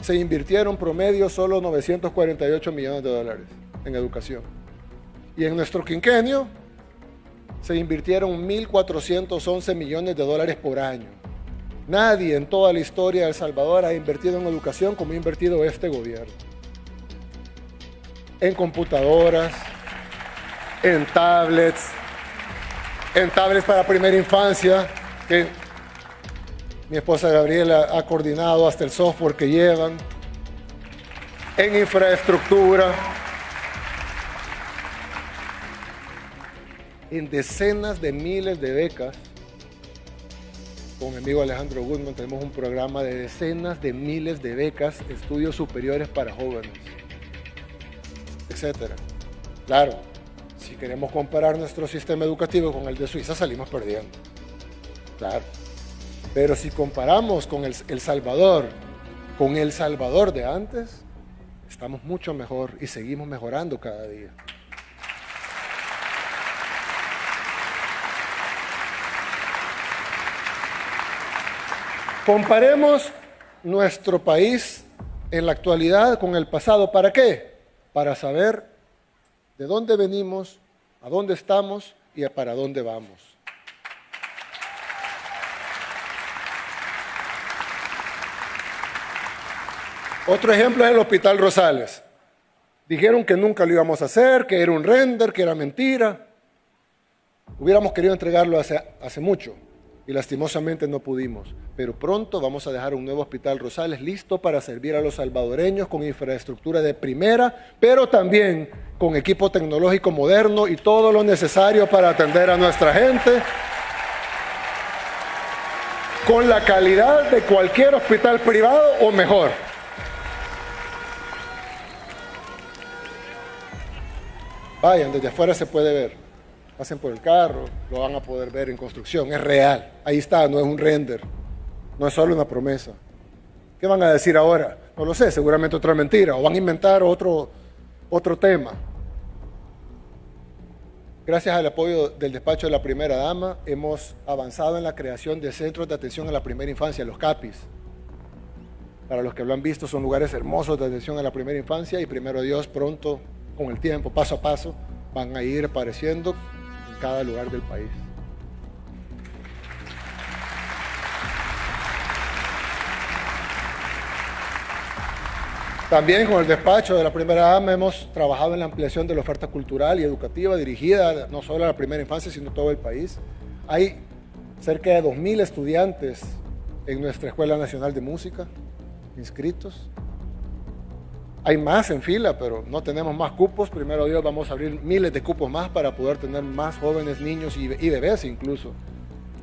se invirtieron promedio solo 948 millones de dólares en educación. Y en nuestro quinquenio se invirtieron 1.411 millones de dólares por año. Nadie en toda la historia de El Salvador ha invertido en educación como ha invertido este gobierno. En computadoras, en tablets para primera infancia, que mi esposa Gabriela ha coordinado hasta el software que llevan, en infraestructura, en decenas de miles de becas. Con mi amigo Alejandro Guzmán tenemos un programa de decenas de miles de becas, estudios superiores para jóvenes, etc. Claro, si queremos comparar nuestro sistema educativo con el de Suiza, salimos perdiendo. Claro. Pero si comparamos con El Salvador, con El Salvador de antes, estamos mucho mejor y seguimos mejorando cada día. Comparemos nuestro país en la actualidad con el pasado. ¿Para qué? Para saber de dónde venimos, a dónde estamos y para dónde vamos. Otro ejemplo es el Hospital Rosales. Dijeron que nunca lo íbamos a hacer, que era un render, que era mentira. Hubiéramos querido entregarlo hace mucho. y lastimosamente no pudimos, pero pronto vamos a dejar un nuevo Hospital Rosales listo para servir a los salvadoreños con infraestructura de primera, pero también con equipo tecnológico moderno y todo lo necesario para atender a nuestra gente, con la calidad de cualquier hospital privado o mejor. Vayan, desde afuera se puede ver. Pasen por el carro, lo van a poder ver en construcción, es real. Ahí está, no es un render, no es solo una promesa. ¿Qué van a decir ahora? No lo sé, seguramente otra mentira, o van a inventar otro tema. Gracias al apoyo del despacho de la primera dama, hemos avanzado en la creación de centros de atención a la primera infancia, los CAPIs. Para los que lo han visto, son lugares hermosos de atención a la primera infancia y primero Dios, pronto, con el tiempo, paso a paso, van a ir apareciendo en cada lugar del país. También con el despacho de la primera dama hemos trabajado en la ampliación de la oferta cultural y educativa dirigida no solo a la primera infancia, sino a todo el país. Hay cerca de 2,000 estudiantes en nuestra Escuela Nacional de Música inscritos. Hay más en fila, pero no tenemos más cupos. Primero Dios, vamos a abrir miles de cupos más para poder tener más jóvenes, niños y bebés incluso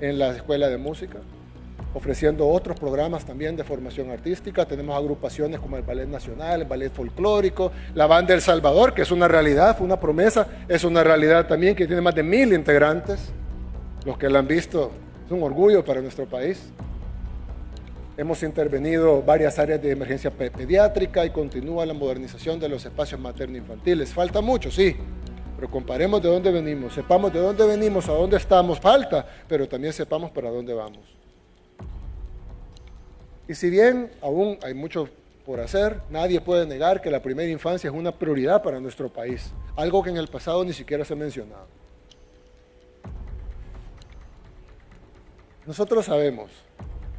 en la Escuela de Música, ofreciendo otros programas también de formación artística. Tenemos agrupaciones como el Ballet Nacional, el Ballet Folclórico, la Banda El Salvador, que es una realidad, fue una promesa, es una realidad también, que tiene más de 1,000 integrantes. Los que la han visto, es un orgullo para nuestro país. Hemos intervenido varias áreas de emergencia pediátrica y continúa la modernización de los espacios materno-infantiles. Falta mucho, sí, pero comparemos de dónde venimos, sepamos de dónde venimos, a dónde estamos, falta, pero también sepamos para dónde vamos. Y si bien aún hay mucho por hacer, nadie puede negar que la primera infancia es una prioridad para nuestro país, algo que en el pasado ni siquiera se ha mencionado. Nosotros sabemos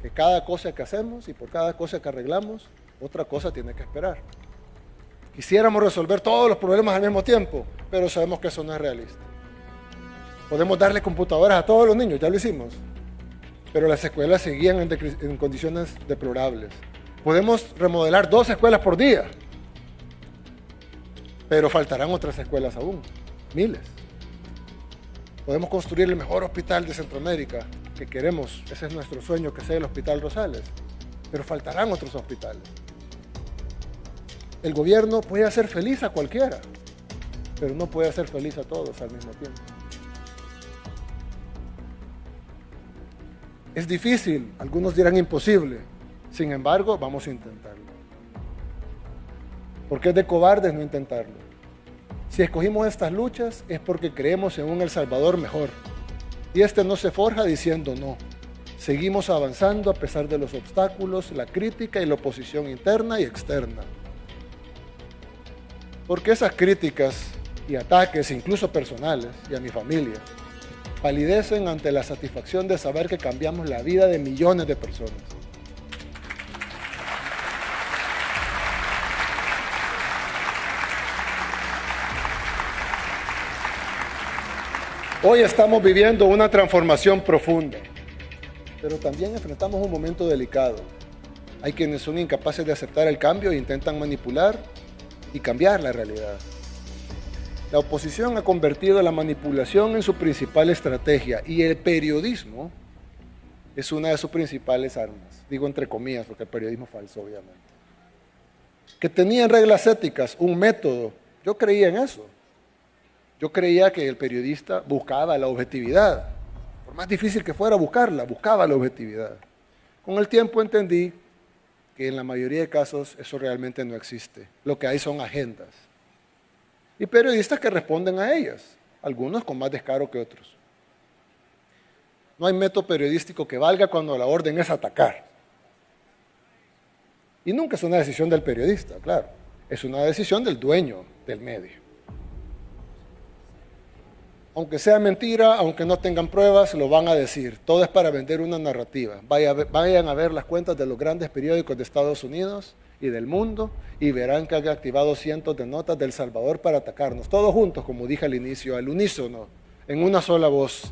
que cada cosa que hacemos y por cada cosa que arreglamos, otra cosa tiene que esperar. Quisiéramos resolver todos los problemas al mismo tiempo, pero sabemos que eso no es realista. Podemos darle computadoras a todos los niños, ya lo hicimos, pero las escuelas seguían en condiciones deplorables. Podemos remodelar 2 escuelas por día, pero faltarán otras escuelas aún, miles. Podemos construir el mejor hospital de Centroamérica que queremos, ese es nuestro sueño, que sea el Hospital Rosales, pero faltarán otros hospitales. El gobierno puede hacer feliz a cualquiera, pero no puede hacer feliz a todos al mismo tiempo. Es difícil, algunos dirán imposible, sin embargo, vamos a intentarlo. Porque es de cobardes no intentarlo. Si escogimos estas luchas es porque creemos en un El Salvador mejor. Y este no se forja diciendo no. Seguimos avanzando a pesar de los obstáculos, la crítica y la oposición interna y externa. Porque esas críticas y ataques, incluso personales, y a mi familia, palidecen ante la satisfacción de saber que cambiamos la vida de millones de personas. Hoy estamos viviendo una transformación profunda, pero también enfrentamos un momento delicado. Hay quienes son incapaces de aceptar el cambio e intentan manipular y cambiar la realidad. La oposición ha convertido la manipulación en su principal estrategia y el periodismo es una de sus principales armas. Digo entre comillas porque el periodismo es falso, obviamente. Que tenían reglas éticas, un método. Yo creía en eso. Yo creía que el periodista buscaba la objetividad. Por más difícil que fuera buscarla, buscaba la objetividad. Con el tiempo entendí que en la mayoría de casos eso realmente no existe. Lo que hay son agendas. Y periodistas que responden a ellas, algunos con más descaro que otros. No hay método periodístico que valga cuando la orden es atacar. Y nunca es una decisión del periodista, claro. Es una decisión del dueño del medio. Aunque sea mentira, aunque no tengan pruebas, lo van a decir. Todo es para vender una narrativa. Vayan a ver las cuentas de los grandes periódicos de Estados Unidos y del mundo y verán que han activado cientos de notas de El Salvador para atacarnos. Todos juntos, como dije al inicio, al unísono, en una sola voz.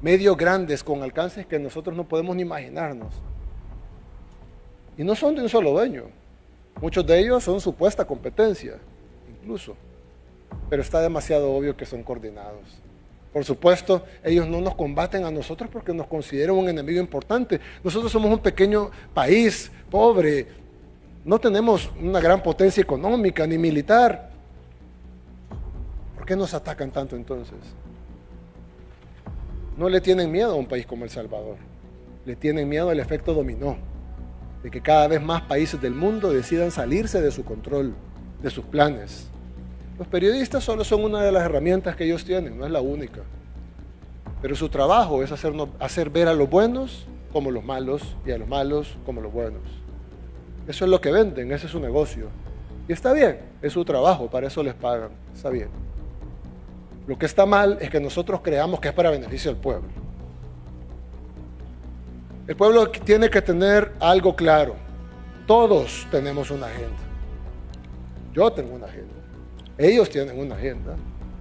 medios grandes con alcances que nosotros no podemos ni imaginarnos. Y no son de un solo dueño. Muchos de ellos son supuesta competencia, incluso. Pero está demasiado obvio que son coordinados. Por supuesto, ellos no nos combaten a nosotros porque nos consideran un enemigo importante. Nosotros somos un pequeño país, pobre. No tenemos una gran potencia económica ni militar. ¿Por qué nos atacan tanto entonces? No le tienen miedo a un país como El Salvador. Le tienen miedo al efecto dominó, de que cada vez más países del mundo decidan salirse de su control, de sus planes. Los periodistas solo son una de las herramientas que ellos tienen, no es la única. Pero su trabajo es hacer ver a los buenos como los malos y a los malos como los buenos. Eso es lo que venden, ese es su negocio. Y está bien, es su trabajo, para eso les pagan, está bien. Lo que está mal es que nosotros creamos que es para beneficio del pueblo. El pueblo tiene que tener algo claro. Todos tenemos una agenda. Yo tengo una agenda. Ellos tienen una agenda.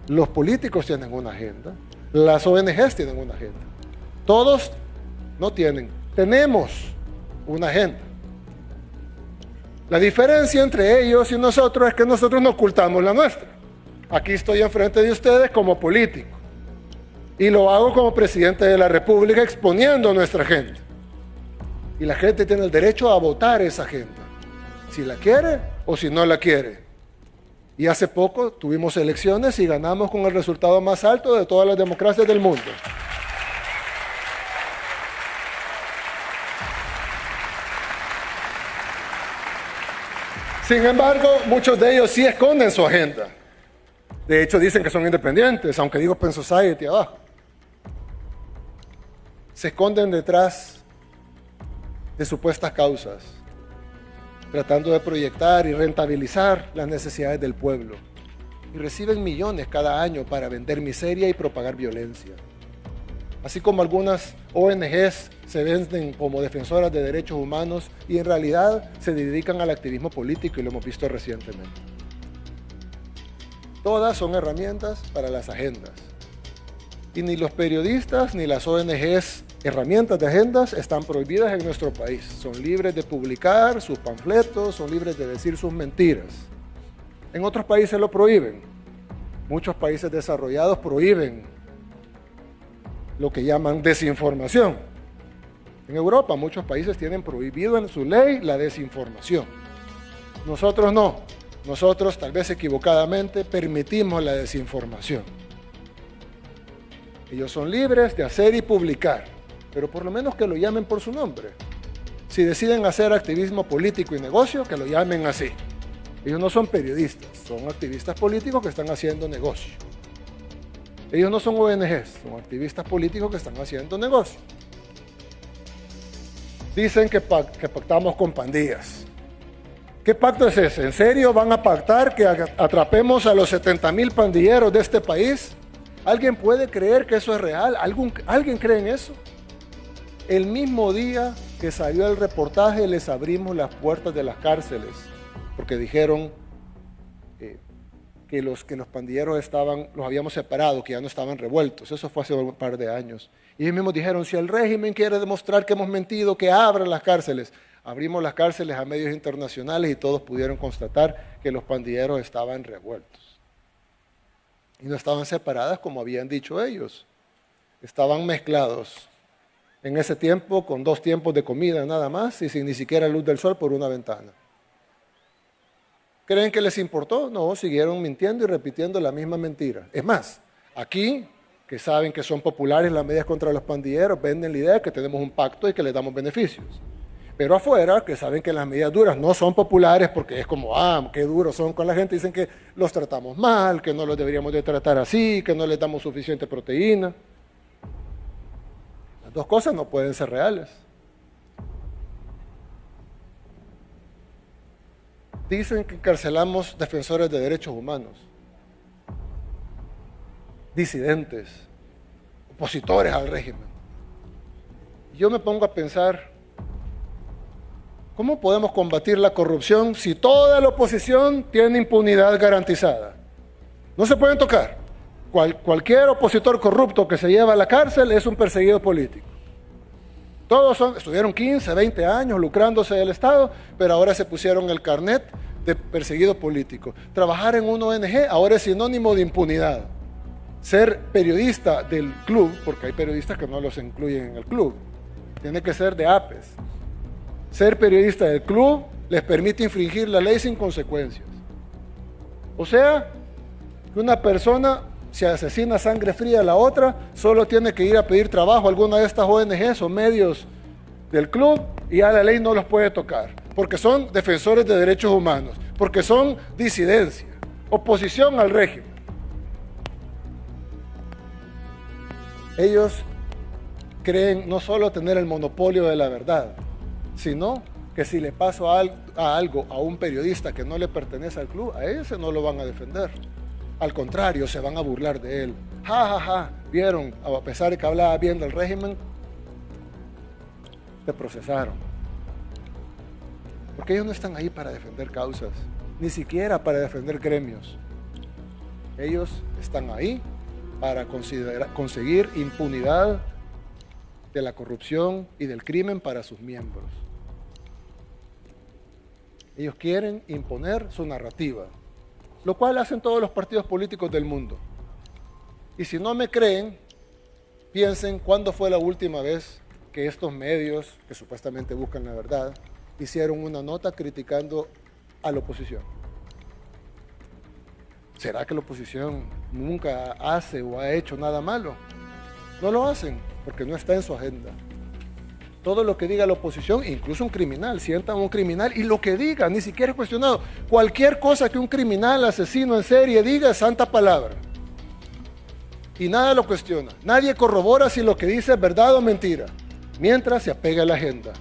Los políticos tienen una agenda. Las ONGs tienen una agenda. Todos no tienen. Tenemos una agenda. La diferencia entre ellos y nosotros es que nosotros no ocultamos la nuestra. Aquí estoy enfrente de ustedes como político. Y lo hago como presidente de la República exponiendo nuestra agenda. Y la gente tiene el derecho a votar esa agenda. Si la quiere o si no la quiere. Y hace poco tuvimos elecciones y ganamos con el resultado más alto de todas las democracias del mundo. Sin embargo, muchos de ellos sí esconden su agenda. De hecho, dicen que son independientes, aunque digo Open Society abajo. Se esconden detrás de supuestas causas, tratando de proyectar y rentabilizar las necesidades del pueblo. Y reciben millones cada año para vender miseria y propagar violencia. Así como algunas ONGs se venden como defensoras de derechos humanos y en realidad se dedican al activismo político, y lo hemos visto recientemente. Todas son herramientas para las agendas. Y ni los periodistas ni las ONGs, herramientas de agendas, están prohibidas en nuestro país. Son libres de publicar sus panfletos, son libres de decir sus mentiras. En otros países lo prohíben. Muchos países desarrollados prohíben lo que llaman desinformación. En Europa muchos países tienen prohibido en su ley la desinformación. Nosotros no. Nosotros, tal vez equivocadamente, permitimos la desinformación. Ellos son libres de hacer y publicar, pero por lo menos que lo llamen por su nombre. Si deciden hacer activismo político y negocio, que lo llamen así. Ellos no son periodistas, son activistas políticos que están haciendo negocio. Ellos no son ONGs, son activistas políticos que están haciendo negocio. Dicen que pactamos con pandillas. ¿Qué pacto es ese? ¿En serio van a pactar que atrapemos a los 70,000 pandilleros de este país? ¿Alguien puede creer que eso es real? ¿Alguien cree en eso? El mismo día que salió el reportaje les abrimos las puertas de las cárceles porque dijeron que los pandilleros los habíamos separado, que ya no estaban revueltos. Eso fue hace un par de años. Y ellos mismos dijeron, si el régimen quiere demostrar que hemos mentido, que abran las cárceles. Abrimos las cárceles a medios internacionales y todos pudieron constatar que los pandilleros estaban revueltos. Y no estaban separadas como habían dicho ellos. Estaban mezclados en ese tiempo con 2 tiempos de comida nada más y sin ni siquiera luz del sol por una ventana. ¿Creen que les importó? No, siguieron mintiendo y repitiendo la misma mentira. Es más, aquí, que saben que son populares las medidas contra los pandilleros, venden la idea de que tenemos un pacto y que les damos beneficios. Pero afuera, que saben que las medidas duras no son populares porque es como, qué duros son con la gente, dicen que los tratamos mal, que no los deberíamos de tratar así, que no les damos suficiente proteína. Las dos cosas no pueden ser reales. Dicen que encarcelamos defensores de derechos humanos, disidentes, opositores al régimen. Yo me pongo a pensar, ¿cómo podemos combatir la corrupción si toda la oposición tiene impunidad garantizada? No se pueden tocar. Cualquier opositor corrupto que se lleva a la cárcel es un perseguido político. Todos estuvieron 15, 20 años lucrándose del Estado, pero ahora se pusieron el carnet de perseguido político. Trabajar en una ONG ahora es sinónimo de impunidad. Ser periodista del club, porque hay periodistas que no los incluyen en el club, tiene que ser de APES. Ser periodista del club les permite infringir la ley sin consecuencias. O sea, que una persona, si asesina a sangre fría a la otra, solo tiene que ir a pedir trabajo a alguna de estas ONGs o medios del club y ya la ley no los puede tocar, porque son defensores de derechos humanos, porque son disidencia, oposición al régimen. Ellos creen no solo tener el monopolio de la verdad, sino que si le paso algo a un periodista que no le pertenece al club, a ese no lo van a defender. Al contrario, se van a burlar de él. Ja, ja, ja, vieron, a pesar de que hablaba bien del régimen, te procesaron. Porque ellos no están ahí para defender causas, ni siquiera para defender gremios. Ellos están ahí para conseguir impunidad de la corrupción y del crimen para sus miembros. Ellos quieren imponer su narrativa, lo cual hacen todos los partidos políticos del mundo. Y si no me creen, piensen cuándo fue la última vez que estos medios, que supuestamente buscan la verdad, hicieron una nota criticando a la oposición. ¿Será que la oposición nunca hace o ha hecho nada malo? No lo hacen, porque no está en su agenda. Todo lo que diga la oposición, incluso un criminal, sientan a un criminal y lo que diga, ni siquiera es cuestionado. Cualquier cosa que un criminal, asesino en serie diga es santa palabra. Y nada lo cuestiona. Nadie corrobora si lo que dice es verdad o mentira, mientras se apegue a la agenda,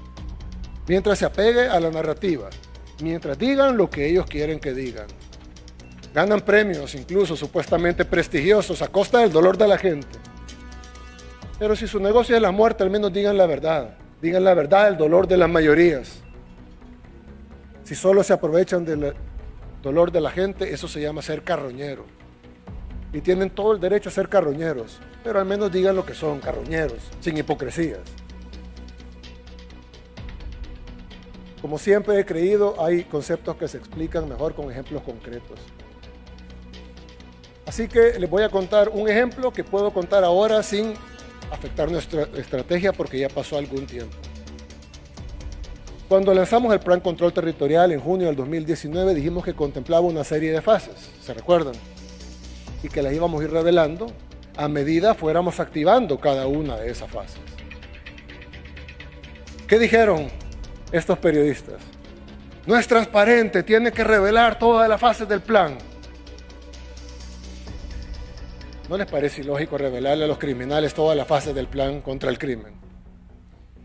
mientras se apegue a la narrativa, mientras digan lo que ellos quieren que digan. Ganan premios, incluso supuestamente prestigiosos, a costa del dolor de la gente. Pero si su negocio es la muerte, al menos digan la verdad. Digan la verdad del dolor de las mayorías. Si solo se aprovechan del dolor de la gente, eso se llama ser carroñero. Y tienen todo el derecho a ser carroñeros, pero al menos digan lo que son, carroñeros, sin hipocresías. Como siempre he creído, hay conceptos que se explican mejor con ejemplos concretos. Así que les voy a contar un ejemplo que puedo contar ahora sin afectar nuestra estrategia porque ya pasó algún tiempo. Cuando lanzamos el Plan Control Territorial en junio del 2019 dijimos que contemplaba una serie de fases, ¿se recuerdan? Y que las íbamos a ir revelando a medida fuéramos activando cada una de esas fases. ¿Qué dijeron estos periodistas? No es transparente, tiene que revelar todas las fases del plan. ¿No les parece ilógico revelarle a los criminales todas las fases del plan contra el crimen?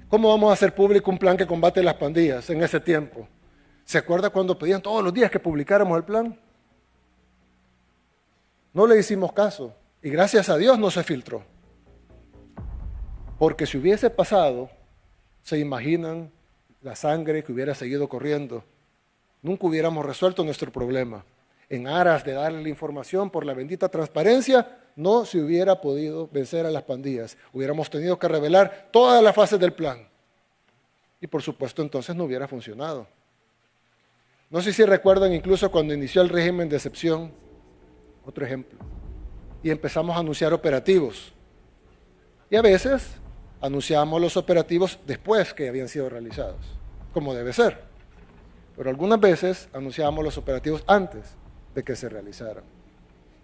¿Cómo vamos a hacer público un plan que combate las pandillas en ese tiempo? ¿Se acuerda cuando pedían todos los días que publicáramos el plan? No le hicimos caso y gracias a Dios no se filtró. Porque si hubiese pasado, se imaginan la sangre que hubiera seguido corriendo. Nunca hubiéramos resuelto nuestro problema. En aras de darle la información por la bendita transparencia, no se hubiera podido vencer a las pandillas. Hubiéramos tenido que revelar todas las fases del plan. Y por supuesto entonces no hubiera funcionado. No sé si recuerdan incluso cuando inició el régimen de excepción, otro ejemplo, y empezamos a anunciar operativos. Y a veces anunciábamos los operativos después que habían sido realizados, como debe ser. Pero algunas veces anunciábamos los operativos antes de que se realizaran.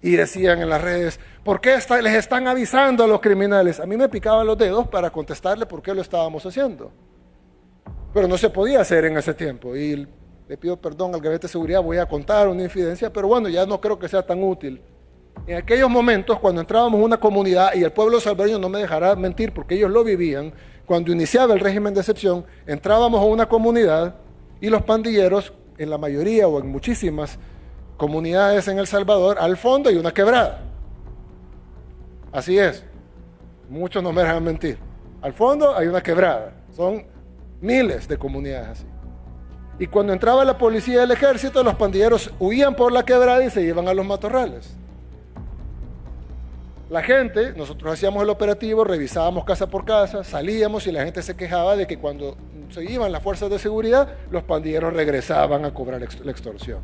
Y decían en las redes, ¿por qué les están avisando a los criminales? A mí me picaban los dedos para contestarle por qué lo estábamos haciendo. Pero no se podía hacer en ese tiempo. Y le pido perdón al Gabinete de Seguridad, voy a contar una infidencia, pero bueno, ya no creo que sea tan útil. En aquellos momentos, cuando entrábamos en una comunidad, y el pueblo salvadoreño no me dejará mentir porque ellos lo vivían, cuando iniciaba el régimen de excepción, entrábamos a una comunidad y los pandilleros, en la mayoría o en muchísimas comunidades en El Salvador, al fondo hay una quebrada. Así es. Muchos no me dejan mentir. Al fondo hay una quebrada. Son miles de comunidades así. Y cuando entraba la policía y el ejército, los pandilleros huían por la quebrada y se iban a los matorrales. La gente, nosotros hacíamos el operativo, revisábamos casa por casa, salíamos y la gente se quejaba de que cuando se iban las fuerzas de seguridad, los pandilleros regresaban a cobrar la extorsión.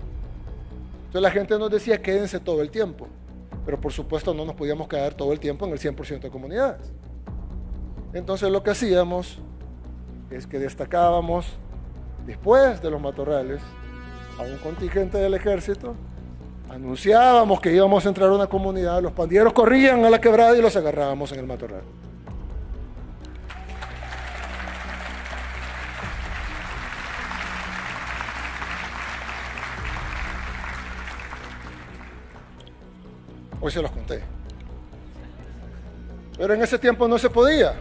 Entonces la gente nos decía, quédense todo el tiempo. Pero por supuesto no nos podíamos quedar todo el tiempo en el 100% de comunidades. Entonces lo que hacíamos es que destacábamos después de los matorrales a un contingente del ejército, anunciábamos que íbamos a entrar a una comunidad, los pandilleros corrían a la quebrada y los agarrábamos en el matorral. Hoy se los conté. Pero en ese tiempo no se podía,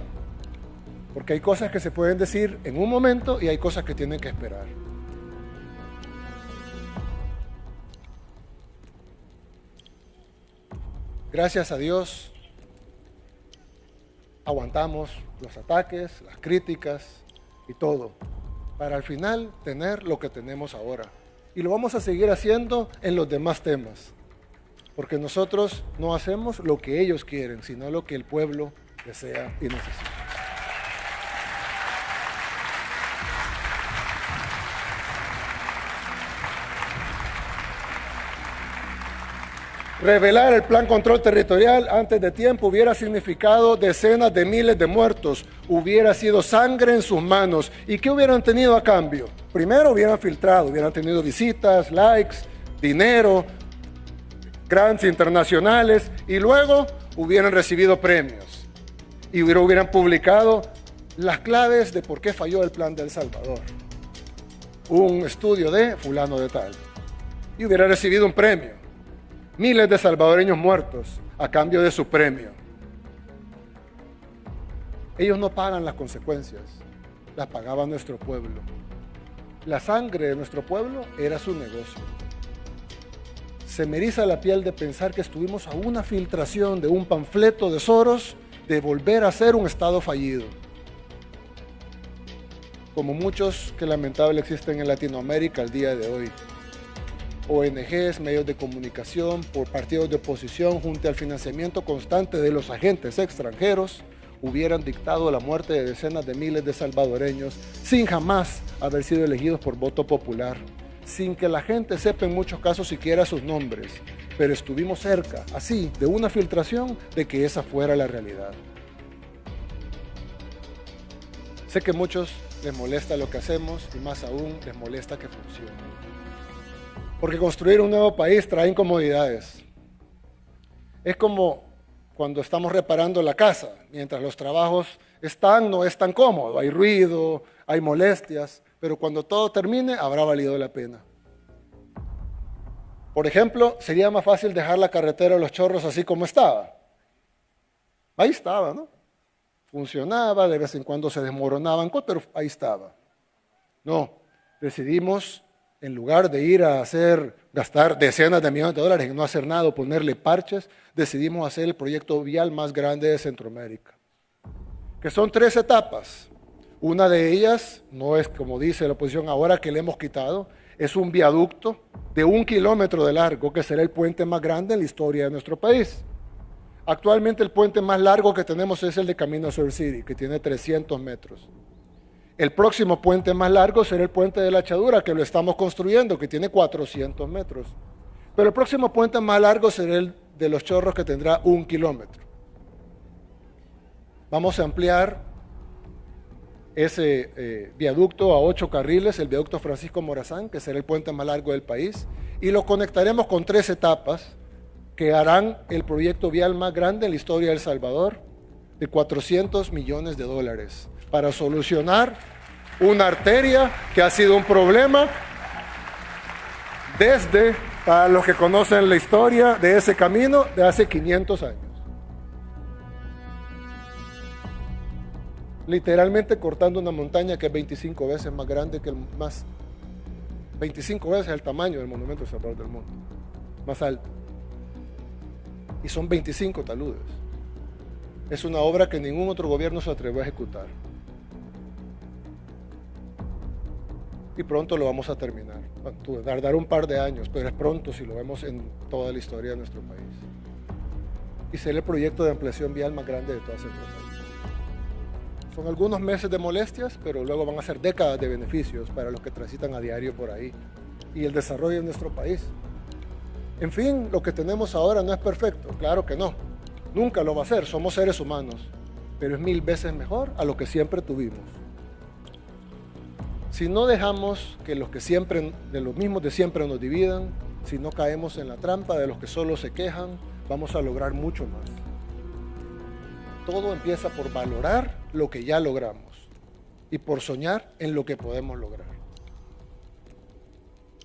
porque hay cosas que se pueden decir en un momento y hay cosas que tienen que esperar. Gracias a Dios, aguantamos los ataques, las críticas y todo, para al final tener lo que tenemos ahora. Y lo vamos a seguir haciendo en los demás temas. Porque nosotros no hacemos lo que ellos quieren, sino lo que el pueblo desea y necesita. Revelar el plan control territorial antes de tiempo hubiera significado decenas de miles de muertos, hubiera sido sangre en sus manos. ¿Y qué hubieran tenido a cambio? Primero hubieran filtrado, hubieran tenido visitas, likes, dinero, grants internacionales, y luego hubieran recibido premios y hubieran publicado las claves de por qué falló el plan de El Salvador, un estudio de fulano de tal, y hubiera recibido un premio, miles de salvadoreños muertos a cambio de su premio. Ellos no pagan las consecuencias, las pagaba nuestro pueblo. La sangre de nuestro pueblo era su negocio. Se me eriza la piel de pensar que estuvimos a una filtración de un panfleto de Soros de volver a ser un Estado fallido. Como muchos que lamentablemente existen en Latinoamérica al día de hoy. ONGs, medios de comunicación, por partidos de oposición, junto al financiamiento constante de los agentes extranjeros, hubieran dictado la muerte de decenas de miles de salvadoreños sin jamás haber sido elegidos por voto popular, sin que la gente sepa en muchos casos siquiera sus nombres, pero estuvimos cerca, así, de una filtración de que esa fuera la realidad. Sé que a muchos les molesta lo que hacemos y más aún les molesta que funcione. Porque construir un nuevo país trae incomodidades. Es como cuando estamos reparando la casa, mientras los trabajos no es tan cómodo, hay ruido, hay molestias, pero cuando todo termine habrá valido la pena. Por ejemplo, sería más fácil dejar la carretera de Los Chorros así como estaba. Ahí estaba, ¿no? Funcionaba, de vez en cuando se desmoronaban, pero ahí estaba. No, decidimos, en lugar de ir a gastar decenas de millones de dólares en no hacer nada o ponerle parches, decidimos hacer el proyecto vial más grande de Centroamérica, que son 3 etapas. Una de ellas, no es como dice la oposición ahora que le hemos quitado, es un viaducto de 1 kilómetro de largo, que será el puente más grande en la historia de nuestro país. Actualmente el puente más largo que tenemos es el de Camino Sur City, que tiene 300 metros. El próximo puente más largo será el puente de la Echadura, que lo estamos construyendo, que tiene 400 metros. Pero el próximo puente más largo será el de Los Chorros, que tendrá 1 kilómetro. Vamos a ampliar ese viaducto a 8 carriles, el viaducto Francisco Morazán, que será el puente más largo del país, y lo conectaremos con 3 etapas que harán el proyecto vial más grande en la historia de El Salvador, de 400 millones de dólares, para solucionar una arteria que ha sido un problema desde, para los que conocen la historia de ese camino, de hace 500 años. Literalmente cortando una montaña que es 25 veces más grande que 25 veces el tamaño del monumento del Salvador del mundo, más alto. Y son 25 taludes. Es una obra que ningún otro gobierno se atrevió a ejecutar. Y pronto lo vamos a terminar. Tardará un par de años, pero es pronto si lo vemos en toda la historia de nuestro país. y será el proyecto de ampliación vial más grande de toda Centroamérica. Son algunos meses de molestias, pero luego van a ser décadas de beneficios para los que transitan a diario por ahí y el desarrollo de nuestro país. En fin, lo que tenemos ahora no es perfecto, claro que no. Nunca lo va a ser, somos seres humanos, pero es 1000 veces mejor a lo que siempre tuvimos. Si no dejamos que los mismos de siempre nos dividan, si no caemos en la trampa de los que solo se quejan, vamos a lograr mucho más. Todo empieza por valorar lo que ya logramos y por soñar en lo que podemos lograr.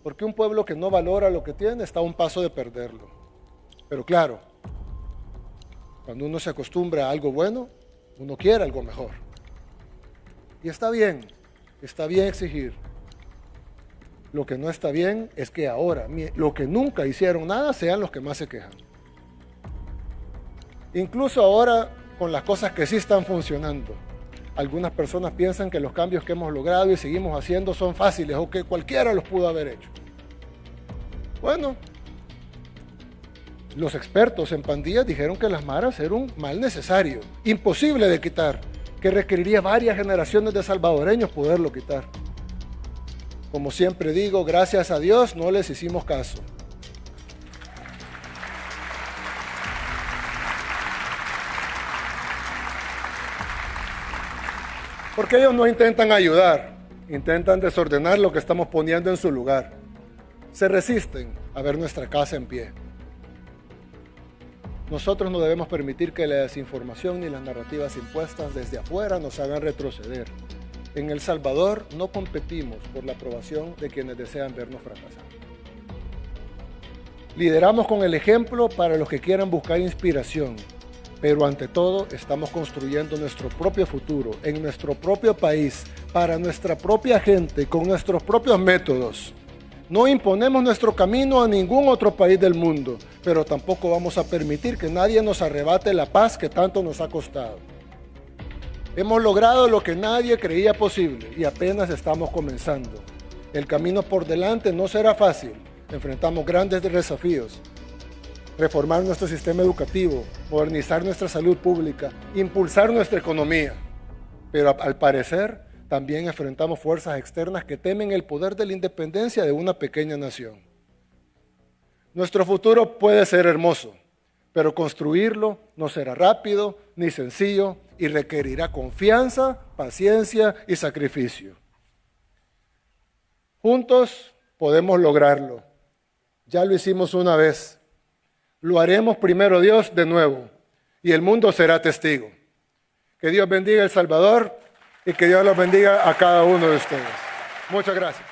Porque un pueblo que no valora lo que tiene está a un paso de perderlo. Pero claro, cuando uno se acostumbra a algo bueno, uno quiere algo mejor. Y está bien exigir. Lo que no está bien es que ahora, los que nunca hicieron nada, sean los que más se quejan. Incluso ahora, con las cosas que sí están funcionando, algunas personas piensan que los cambios que hemos logrado y seguimos haciendo son fáciles o que cualquiera los pudo haber hecho. Bueno, los expertos en pandillas dijeron que las maras eran un mal necesario, imposible de quitar, que requeriría varias generaciones de salvadoreños poderlo quitar. Como siempre digo, gracias a Dios no les hicimos caso. Porque ellos no intentan ayudar, intentan desordenar lo que estamos poniendo en su lugar. Se resisten a ver nuestra casa en pie. Nosotros no debemos permitir que la desinformación ni las narrativas impuestas desde afuera nos hagan retroceder. En El Salvador no competimos por la aprobación de quienes desean vernos fracasar. Lideramos con el ejemplo para los que quieran buscar inspiración, pero ante todo estamos construyendo nuestro propio futuro, en nuestro propio país, para nuestra propia gente, con nuestros propios métodos. No imponemos nuestro camino a ningún otro país del mundo, pero tampoco vamos a permitir que nadie nos arrebate la paz que tanto nos ha costado. Hemos logrado lo que nadie creía posible y apenas estamos comenzando. El camino por delante no será fácil, enfrentamos grandes desafíos. Reformar nuestro sistema educativo, modernizar nuestra salud pública, impulsar nuestra economía. Pero al parecer también enfrentamos fuerzas externas que temen el poder de la independencia de una pequeña nación. Nuestro futuro puede ser hermoso, pero construirlo no será rápido ni sencillo y requerirá confianza, paciencia y sacrificio. Juntos podemos lograrlo. Ya lo hicimos una vez. Lo haremos primero Dios de nuevo y el mundo será testigo. Que Dios bendiga a El Salvador y que Dios los bendiga a cada uno de ustedes. Muchas gracias.